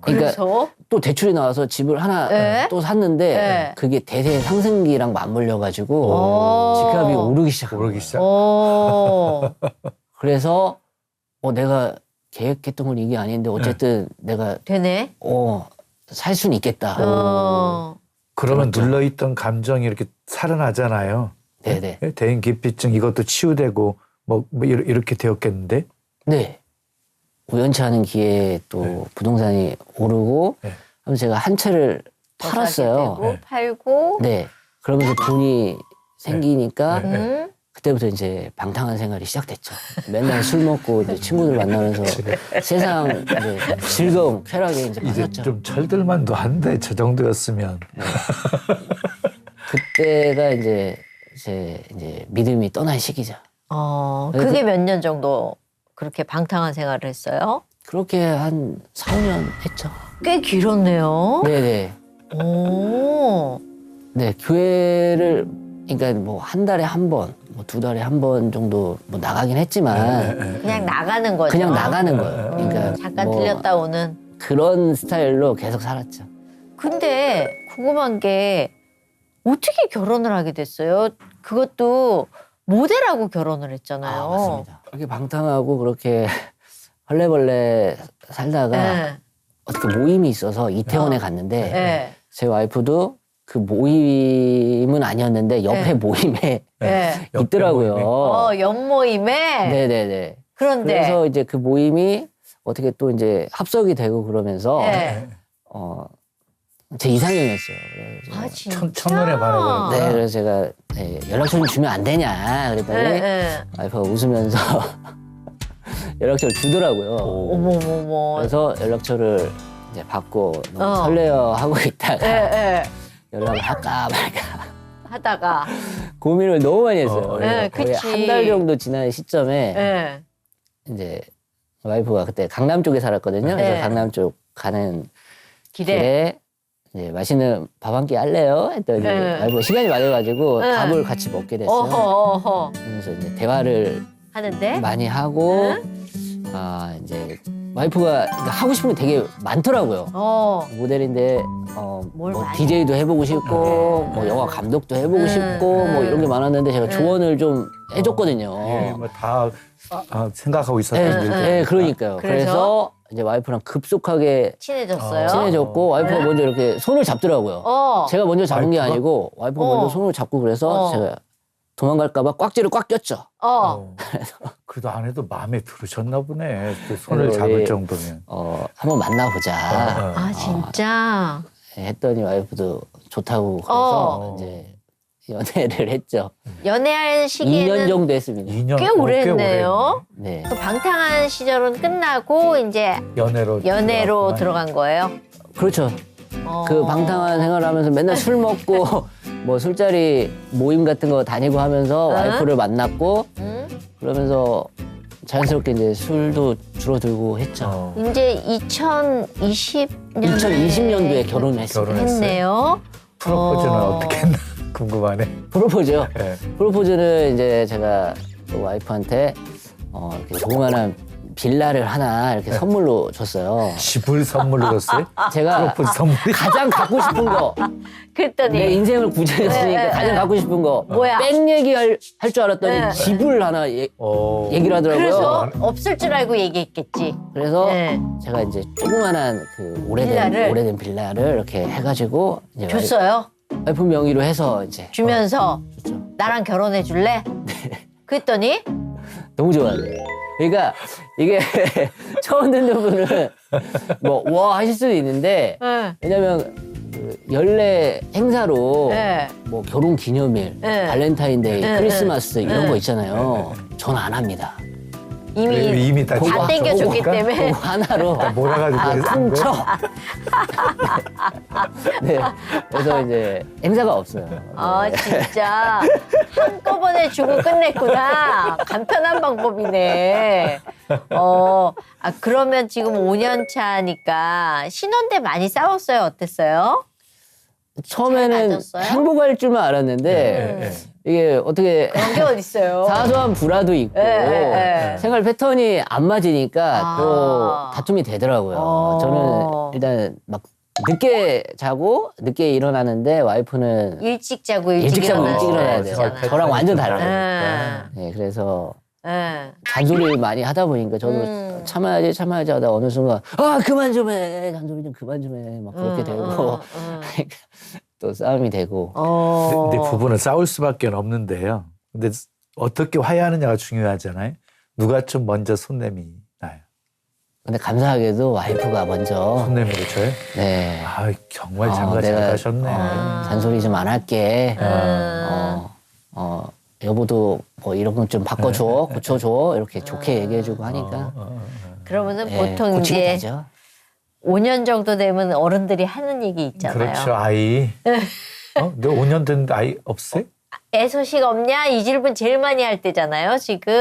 Speaker 3: 그러니까
Speaker 2: 그래서
Speaker 3: 또 대출이 나와서 집을 하나
Speaker 2: 네.
Speaker 3: 또 샀는데
Speaker 2: 네.
Speaker 3: 그게 대세 상승기랑 맞물려가지고 집값이 오르기 시작한 거예요. 그래서 내가 계획했던 건 이게 아닌데 어쨌든 내가
Speaker 2: 되네.
Speaker 3: 살 수는 있겠다.
Speaker 1: 그러면
Speaker 3: 그렇죠.
Speaker 1: 눌러있던 감정이 이렇게 살아나잖아요.
Speaker 3: 네네.
Speaker 1: 대인기피증 이것도 치유되고 뭐 이렇게 되었겠는데?
Speaker 3: 네. 우연치 않은 기회에 또 부동산이 오르고 하면서 제가 한 채를 팔았어요.
Speaker 2: 되고, 팔고.
Speaker 3: 네. 그러면서 돈이 생기니까
Speaker 2: 음.
Speaker 3: 그때부터 이제 방탕한 생활이 시작됐죠. 맨날 술 먹고 이제 친구들 만나면서 세상 이제 즐거움, 쾌락에 이제
Speaker 1: 이제
Speaker 3: 빠졌죠.
Speaker 1: 좀 철들만도 한데 저 정도였으면.
Speaker 3: 그때가 이제 제 이제 믿음이 떠난 시기죠.
Speaker 2: 그게 몇 년 정도 그렇게 방탕한 생활을 했어요?
Speaker 3: 그렇게 한 4, 5년 했죠.
Speaker 2: 꽤 길었네요.
Speaker 3: 네네.
Speaker 2: 오.
Speaker 3: 네, 교회를 그러니까 뭐 한 달에 한 번, 뭐 두 달에 한 번 정도 뭐 나가긴 했지만
Speaker 2: 그냥 나가는 거죠.
Speaker 3: 그냥 나가는 거예요. 그러니까
Speaker 2: 잠깐
Speaker 3: 뭐
Speaker 2: 들렸다 오는.
Speaker 3: 그런 스타일로 계속 살았죠.
Speaker 2: 근데 궁금한 게 어떻게 결혼을 하게 됐어요? 그것도 모델하고 결혼을 했잖아요.
Speaker 3: 맞습니다. 그렇게 방탕하고 그렇게 헐레벌레 살다가
Speaker 2: 네.
Speaker 3: 어떻게 모임이 있어서 이태원에 갔는데
Speaker 2: 네.
Speaker 3: 제 와이프도 그 모임은 아니었는데 옆에
Speaker 2: 네.
Speaker 3: 모임에
Speaker 2: 네.
Speaker 3: 있더라고요.
Speaker 2: 옆모임에.
Speaker 3: 네네네.
Speaker 2: 그런데.
Speaker 3: 그래서 이제 그 모임이 어떻게 또 이제 합석이 되고 그러면서
Speaker 2: 네.
Speaker 3: 제 이상형이었어요. 그래서
Speaker 2: 진짜?
Speaker 1: 첫눈에 반해버렸구나.
Speaker 3: 네, 그래서 제가 연락처 좀 주면 안 되냐 그랬더니
Speaker 2: 네.
Speaker 3: 와이프가 웃으면서 연락처를 주더라고요.
Speaker 2: 어머머머.
Speaker 3: 그래서 연락처를 이제 받고 너무 설레어하고 있다가
Speaker 2: 네.
Speaker 3: 연락을 할까 말까
Speaker 2: 하다가.
Speaker 3: 고민을 너무 많이 했어요.
Speaker 2: 네,
Speaker 3: 거의
Speaker 2: 그치.
Speaker 3: 한 달 정도 지난 시점에
Speaker 2: 네.
Speaker 3: 이제 와이프가 그때 강남 쪽에 살았거든요.
Speaker 2: 네.
Speaker 3: 그래서 강남 쪽 가는
Speaker 2: 길에.
Speaker 3: 길에 이제 맛있는 밥 한 끼 할래요? 했더니
Speaker 2: 네.
Speaker 3: 와이프가 시간이 많아가지고
Speaker 2: 네.
Speaker 3: 밥을 같이 먹게 됐어요.
Speaker 2: 어허.
Speaker 3: 그래서 이제 대화를
Speaker 2: 하는데.
Speaker 3: 많이 하고
Speaker 2: 네.
Speaker 3: 이제 와이프가 하고 싶은 게 되게 많더라고요. 모델인데
Speaker 2: 뭘
Speaker 3: 뭐
Speaker 2: 많이
Speaker 3: DJ도 해보고 싶고 뭐 영화 감독도 해보고 싶고 뭐 이런 게 많았는데 제가 조언을 좀 해줬거든요.
Speaker 1: 다 생각하고 있었던 일들.
Speaker 3: 네, 그러니까요.
Speaker 2: 그래서?
Speaker 3: 그래서 이제 와이프랑 급속하게
Speaker 2: 친해졌어요?
Speaker 3: 친해졌고 와이프가 먼저 이렇게 손을 잡더라고요. 제가 먼저 잡은 게
Speaker 1: 와이프가?
Speaker 3: 아니고 와이프가 먼저 손을 잡고 그래서 제가 도망갈까봐 꽉쥐를 꽉 꼈죠.
Speaker 1: 그래도 아내도 마음에 들으셨나 보네. 그 손을
Speaker 3: 그래서
Speaker 1: 잡을
Speaker 3: 우리,
Speaker 1: 정도면.
Speaker 3: 한번 만나보자.
Speaker 2: 아, 진짜?
Speaker 3: 했더니 와이프도 좋다고 그래서 이제 연애를 했죠.
Speaker 2: 연애할 시기에는
Speaker 3: 2년 정도 했습니다.
Speaker 1: 2년
Speaker 2: 꽤 오래 했네요.
Speaker 3: 네.
Speaker 2: 그 방탕한 시절은 끝나고 이제 연애로 들어간 거예요?
Speaker 3: 그렇죠. 그 방탕한 생활을 하면서 맨날 술 먹고 뭐 술자리 모임 같은 거 다니고 하면서 와이프를 만났고 그러면서 자연스럽게 이제 술도 줄어들고 했죠.
Speaker 2: 이제 2020년도에
Speaker 3: 2020년도에 결혼했어요.
Speaker 2: 했네요.
Speaker 1: 프로포즈는 어떻게 했나 궁금하네.
Speaker 3: 프로포즈요.
Speaker 1: 네.
Speaker 3: 프로포즈는 이제 제가 또 와이프한테 이렇게 조그만한 빌라를 하나 이렇게 선물로 줬어요.
Speaker 1: 집을 선물로 줬어요?
Speaker 3: 제가
Speaker 1: 프로포즈 선물이?
Speaker 3: 가장 갖고 싶은 거,
Speaker 2: 그랬더니
Speaker 3: 내 인생을 구제했으니까 가장 갖고 싶은 거,
Speaker 2: 뭐야?
Speaker 3: 백 얘기할 줄 알았더니
Speaker 2: 네.
Speaker 3: 집을 하나 얘기를 하더라고요.
Speaker 2: 그래서 없을 줄 알고 얘기했겠지.
Speaker 3: 그래서
Speaker 2: 네.
Speaker 3: 제가 이제 조그만한 그
Speaker 2: 빌라를?
Speaker 3: 오래된 빌라를 이렇게 해가지고 이제
Speaker 2: 줬어요?
Speaker 3: 와이프 명의로 해서 이제
Speaker 2: 주면서
Speaker 3: 줬죠.
Speaker 2: 나랑 결혼해 줄래? 그랬더니
Speaker 3: 너무 좋아요. 그러니까 이게 처음 듣는 분은 뭐 와 하실 수도 있는데 왜냐면 그 연례 행사로 뭐 결혼 기념일, 발렌타인데이, 크리스마스 이런 거 있잖아요. 전 안 합니다.
Speaker 2: 이미
Speaker 1: 다
Speaker 2: 다 땡겨줬기 때문에
Speaker 3: 그거 하나로
Speaker 1: 몰아가지고 산
Speaker 3: 훔쳐.
Speaker 1: 거예요?
Speaker 3: 네. 그래서 이제 행사가 없어요.
Speaker 2: 아 진짜 한꺼번에 주고 끝냈구나. 간편한 방법이네. 그러면 지금 5년 차니까 신혼 때 많이 싸웠어요? 어땠어요? 잘
Speaker 3: 처음에는
Speaker 2: 맞았어요?
Speaker 3: 행복할 줄만 알았는데 이게 어떻게
Speaker 2: 그런 게 어딨어요?
Speaker 3: 사소한 불화도 있고 생활 패턴이 안 맞으니까 또 다툼이 되더라고요. 저는 일단 막 늦게 자고 늦게 일어나는데 와이프는
Speaker 2: 일찍 자고 일찍
Speaker 3: 일어나야 돼요.
Speaker 1: 생활 패턴이
Speaker 3: 저랑 완전
Speaker 1: 좀
Speaker 3: 달라요.
Speaker 1: 다르니까.
Speaker 3: 네, 그래서 잔소리를 많이 하다 보니까 저도 참아야지 하다 어느 순간 그만 좀 해. 잔소리 좀 그만 좀 해. 막 그렇게 되고 또 싸움이 되고.
Speaker 1: 근데 부부는 싸울 수밖에 없는데요. 근데 어떻게 화해하느냐가 중요하잖아요. 누가 좀 먼저 손 내미나요?
Speaker 3: 근데 감사하게도 와이프가 먼저
Speaker 1: 손 내밀어줘요?
Speaker 3: 네.
Speaker 1: 정말 장가 잘 가셨네.
Speaker 3: 잔소리 좀 안 할게. 여보도 뭐 이런 건 좀 바꿔줘, 고쳐줘 이렇게 좋게 얘기해주고 하니까.
Speaker 2: 그러면은
Speaker 3: 네,
Speaker 2: 보통
Speaker 3: 고치게
Speaker 2: 이제
Speaker 3: 되죠.
Speaker 2: 5년 정도 되면 어른들이 하는 얘기 있잖아요.
Speaker 1: 그렇죠, 아이. 너 5년 됐는데 아이 없어요?
Speaker 2: 애 소식 없냐? 이 질문 제일 많이 할 때잖아요, 지금.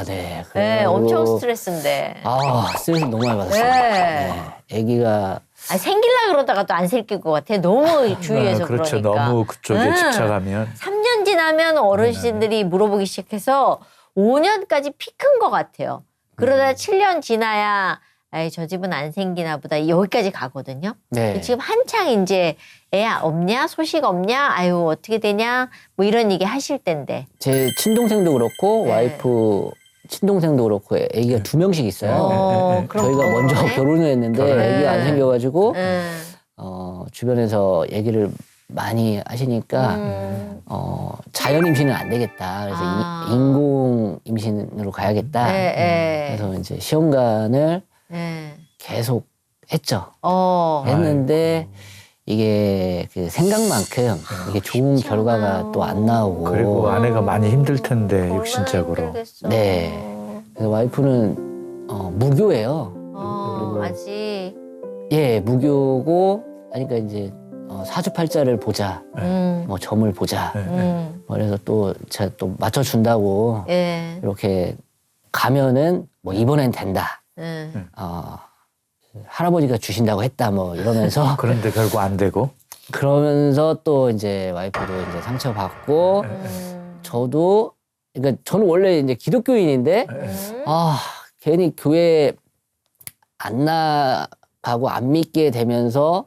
Speaker 3: 네.
Speaker 2: 네, 엄청 스트레스인데.
Speaker 3: 스트레스 너무 많이 받았어요.
Speaker 2: 네.
Speaker 3: 아기가
Speaker 2: 생길라 그러다가 또 안 생길 것 같아. 너무 주위에서
Speaker 1: 그렇죠.
Speaker 2: 그러니까.
Speaker 1: 너무 그쪽에 집착하면.
Speaker 2: 3년 지나면 어르신들이 물어보기 시작해서 5년까지 피 큰 것 같아요. 그러다 7년 지나야 저 집은 안 생기나 보다 여기까지 가거든요.
Speaker 3: 네.
Speaker 2: 지금 한창 이제 애 없냐? 소식 없냐? 아유 어떻게 되냐? 뭐 이런 얘기 하실 텐데.
Speaker 3: 제 친동생도 그렇고 와이프 친동생도 그렇고 아기가 2명씩 있어요.
Speaker 2: 그럼
Speaker 3: 저희가
Speaker 2: 더
Speaker 3: 먼저
Speaker 2: 그러네?
Speaker 3: 결혼을 했는데 아기가 안 생겨가지고
Speaker 2: 음.
Speaker 3: 주변에서 얘기를 많이 하시니까 자연 임신은 안 되겠다. 그래서 인공 임신으로 가야겠다. 그래서 이제 시험관을 계속 했죠. 했는데 이게 그 생각만큼 이게 좋은 결과가 또 안 나오고.
Speaker 1: 그리고 아내가 많이 힘들 텐데 육신적으로.
Speaker 2: 힘들겠어.
Speaker 3: 네. 그래서 와이프는 무교예요. 그리고
Speaker 2: 아직.
Speaker 3: 예, 무교고 그러니까 이제 사주팔자를 보자. 뭐 점을 보자. 뭐 그래서 또 제가 또 맞춰준다고 이렇게 가면은 뭐 이번엔 된다. 할아버지가 주신다고 했다 뭐 이러면서
Speaker 1: 그런데 결국 안 되고.
Speaker 3: 그러면서 또 이제 와이프도 이제 상처받고 저도 그러니까 저는 원래 이제 기독교인인데 괜히 교회 안 나가고 안 믿게 되면서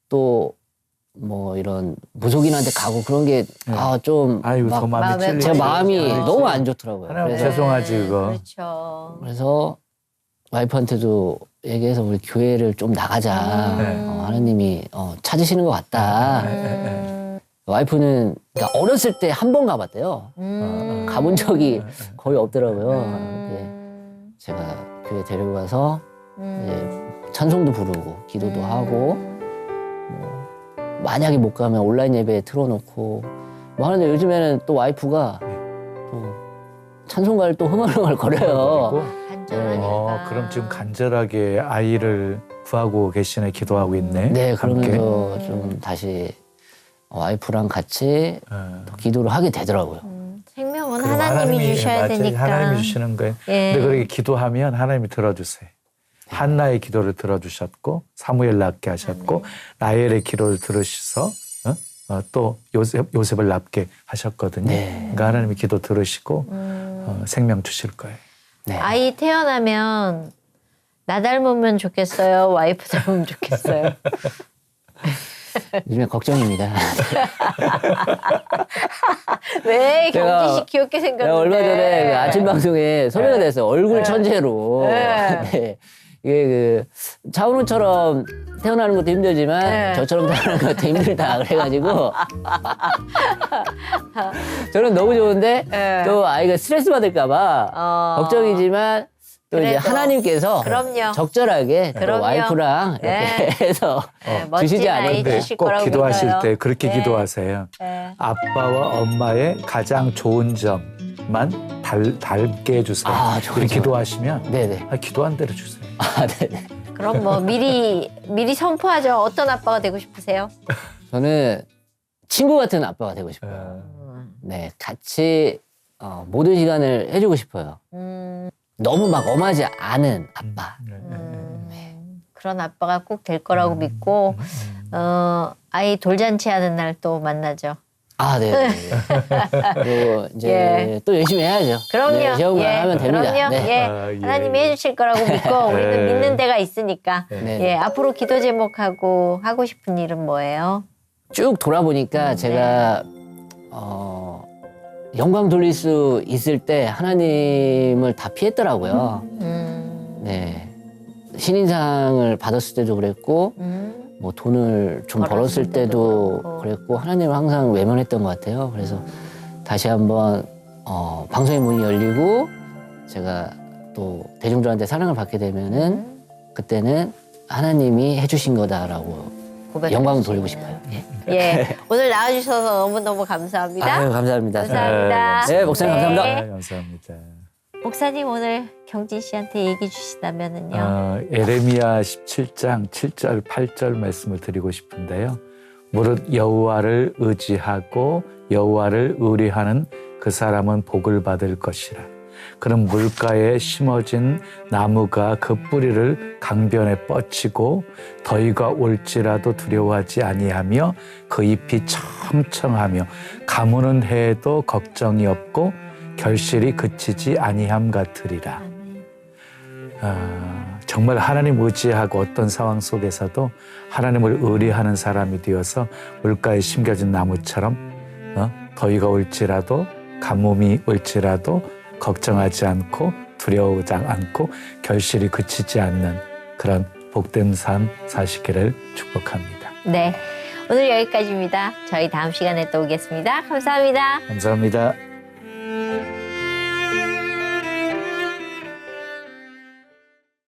Speaker 3: 또 뭐 이런 무속인한테 가고 그런 게 좀
Speaker 1: 아이고 더 마음이
Speaker 2: 마음에
Speaker 1: 찔리지.
Speaker 3: 제 마음이
Speaker 2: 그렇죠.
Speaker 3: 너무 안 좋더라고요.
Speaker 1: 하나님
Speaker 3: 그래서,
Speaker 1: 죄송하지 그거.
Speaker 2: 그렇죠.
Speaker 3: 그래서 와이프한테도 얘기해서 우리 교회를 좀 나가자.
Speaker 1: 네.
Speaker 3: 하나님이 찾으시는 것 같다. 와이프는 그러니까 어렸을 때 한 번 가봤대요. 가본 적이 거의 없더라고요. 근데 제가 교회 데리고 가서 이제 찬송도 부르고 기도도 하고 뭐 만약에 못 가면 온라인 예배에 틀어놓고 뭐 하는데 요즘에는 또 와이프가 또 찬송가를 또 흥얼흥얼 거려요.
Speaker 2: 간절하니까.
Speaker 1: 그럼 지금 간절하게 아이를 구하고 계시네, 기도하고 있네.
Speaker 3: 네,
Speaker 1: 함께.
Speaker 3: 그러면서 좀 다시 와이프랑 같이 또 기도를 하게 되더라고요.
Speaker 2: 생명은
Speaker 1: 그리고
Speaker 2: 하나님이 주셔야
Speaker 1: 맞아요.
Speaker 2: 되니까.
Speaker 1: 하나님이 주시는 거예요.
Speaker 2: 예.
Speaker 1: 근데 그렇게 기도하면 하나님이 들어주세요. 한나의 기도를 들어주셨고 사무엘 낳게 하셨고 라헬의 기도를 들으셔서 또 요셉을 낳게 하셨거든요.
Speaker 3: 네.
Speaker 1: 그러니까 하나님이 기도 들으시고 생명 주실 거예요.
Speaker 3: 네.
Speaker 2: 아이 태어나면 나 닮으면 좋겠어요? 와이프 닮으면 좋겠어요?
Speaker 3: 요즘에 걱정입니다.
Speaker 2: 왜
Speaker 3: 제가-
Speaker 2: 경진 씨 귀엽게 생겼는데?
Speaker 3: 내가 얼마 전에 그 아침 방송에 섭외가 됐어요. 얼굴 천재로.
Speaker 2: 네.
Speaker 3: 네. 이게 그 차은우처럼 태어나는 것도 힘들지만
Speaker 2: 네.
Speaker 3: 저처럼 태어나는 것도 힘들다 그래가지고 저는 너무 좋은데
Speaker 2: 네.
Speaker 3: 또 아이가 스트레스 받을까봐 걱정이지만 또 이제
Speaker 2: 그래도.
Speaker 3: 하나님께서
Speaker 2: 그럼요.
Speaker 3: 적절하게 또
Speaker 2: 그럼요.
Speaker 3: 와이프랑 이렇게
Speaker 2: 네.
Speaker 3: 해서
Speaker 2: 네, 멋진
Speaker 3: 주시지
Speaker 2: 아이
Speaker 3: 않을까.
Speaker 1: 근데
Speaker 2: 주실
Speaker 1: 꼭
Speaker 2: 거라고
Speaker 1: 기도하실
Speaker 2: 믿어요.
Speaker 1: 때 그렇게
Speaker 2: 네.
Speaker 1: 기도하세요.
Speaker 2: 네.
Speaker 1: 아빠와 엄마의 가장 좋은 점만 닮게 해주세요.
Speaker 3: 좋은
Speaker 1: 이렇게
Speaker 3: 점.
Speaker 1: 기도하시면
Speaker 3: 네네.
Speaker 1: 기도한 대로 주세요.
Speaker 3: 네네.
Speaker 2: 그럼 뭐 미리 선포하죠. 어떤 아빠가 되고 싶으세요?
Speaker 3: 저는 친구 같은 아빠가 되고 싶어요. 네, 같이 모든 시간을 해주고 싶어요. 너무 막 엄하지 않은 아빠.
Speaker 2: 그런 아빠가 꼭 될 거라고 믿고 아이 돌잔치 하는 날 또 만나죠.
Speaker 3: 네. 그리고 이제
Speaker 2: 예.
Speaker 3: 또 열심히 해야죠.
Speaker 2: 그럼요.
Speaker 3: 네, 시험을 하면 됩니다.
Speaker 2: 그럼요.
Speaker 3: 네.
Speaker 2: 예.
Speaker 1: 아, 예.
Speaker 2: 하나님이 해주실 거라고 믿고 우리는
Speaker 1: 네.
Speaker 2: 믿는 데가 있으니까.
Speaker 3: 네.
Speaker 2: 예. 앞으로 기도 제목하고 하고 싶은 일은 뭐예요?
Speaker 3: 쭉 돌아보니까 제가 영광 돌릴 수 있을 때 하나님을 다 피했더라고요. 네. 신인상을 받았을 때도 그랬고, 뭐 돈을 좀 벌었을 때도 그랬고, 하나님을 항상 외면했던 것 같아요. 그래서 다시 한번 방송의 문이 열리고 제가 또 대중들한테 사랑을 받게 되면은 그때는 하나님이 해주신 거다라고 영광을 돌리고 싶어요. 예.
Speaker 2: 예. 오늘 나와주셔서 너무너무 감사합니다.
Speaker 3: 감사합니다.
Speaker 2: 감사합니다.
Speaker 3: 네, 목사님 감사합니다.
Speaker 2: 네.
Speaker 1: 감사합니다.
Speaker 2: 목사님 오늘 경진 씨한테 얘기 주시다면은요.
Speaker 1: 에레미야 17장 7절 8절 말씀을 드리고 싶은데요. 무릇 여호와를 의지하고 여호와를 의뢰하는 그 사람은 복을 받을 것이라. 그는 물가에 심어진 나무가 그 뿌리를 강변에 뻗치고 더위가 올지라도 두려워하지 아니하며 그 잎이 첨청하며 가무는 해에도 걱정이 없고 결실이 그치지 아니함 같으리라. 정말 하나님 의지하고 어떤 상황 속에서도 하나님을 의뢰하는 사람이 되어서 물가에 심겨진 나무처럼 더위가 올지라도 가뭄이 올지라도 걱정하지 않고 두려워하지 않고 결실이 그치지 않는 그런 복된 삶 사시기를 축복합니다.
Speaker 2: 네. 오늘 여기까지입니다. 저희 다음 시간에 또 오겠습니다. 감사합니다.
Speaker 1: 감사합니다.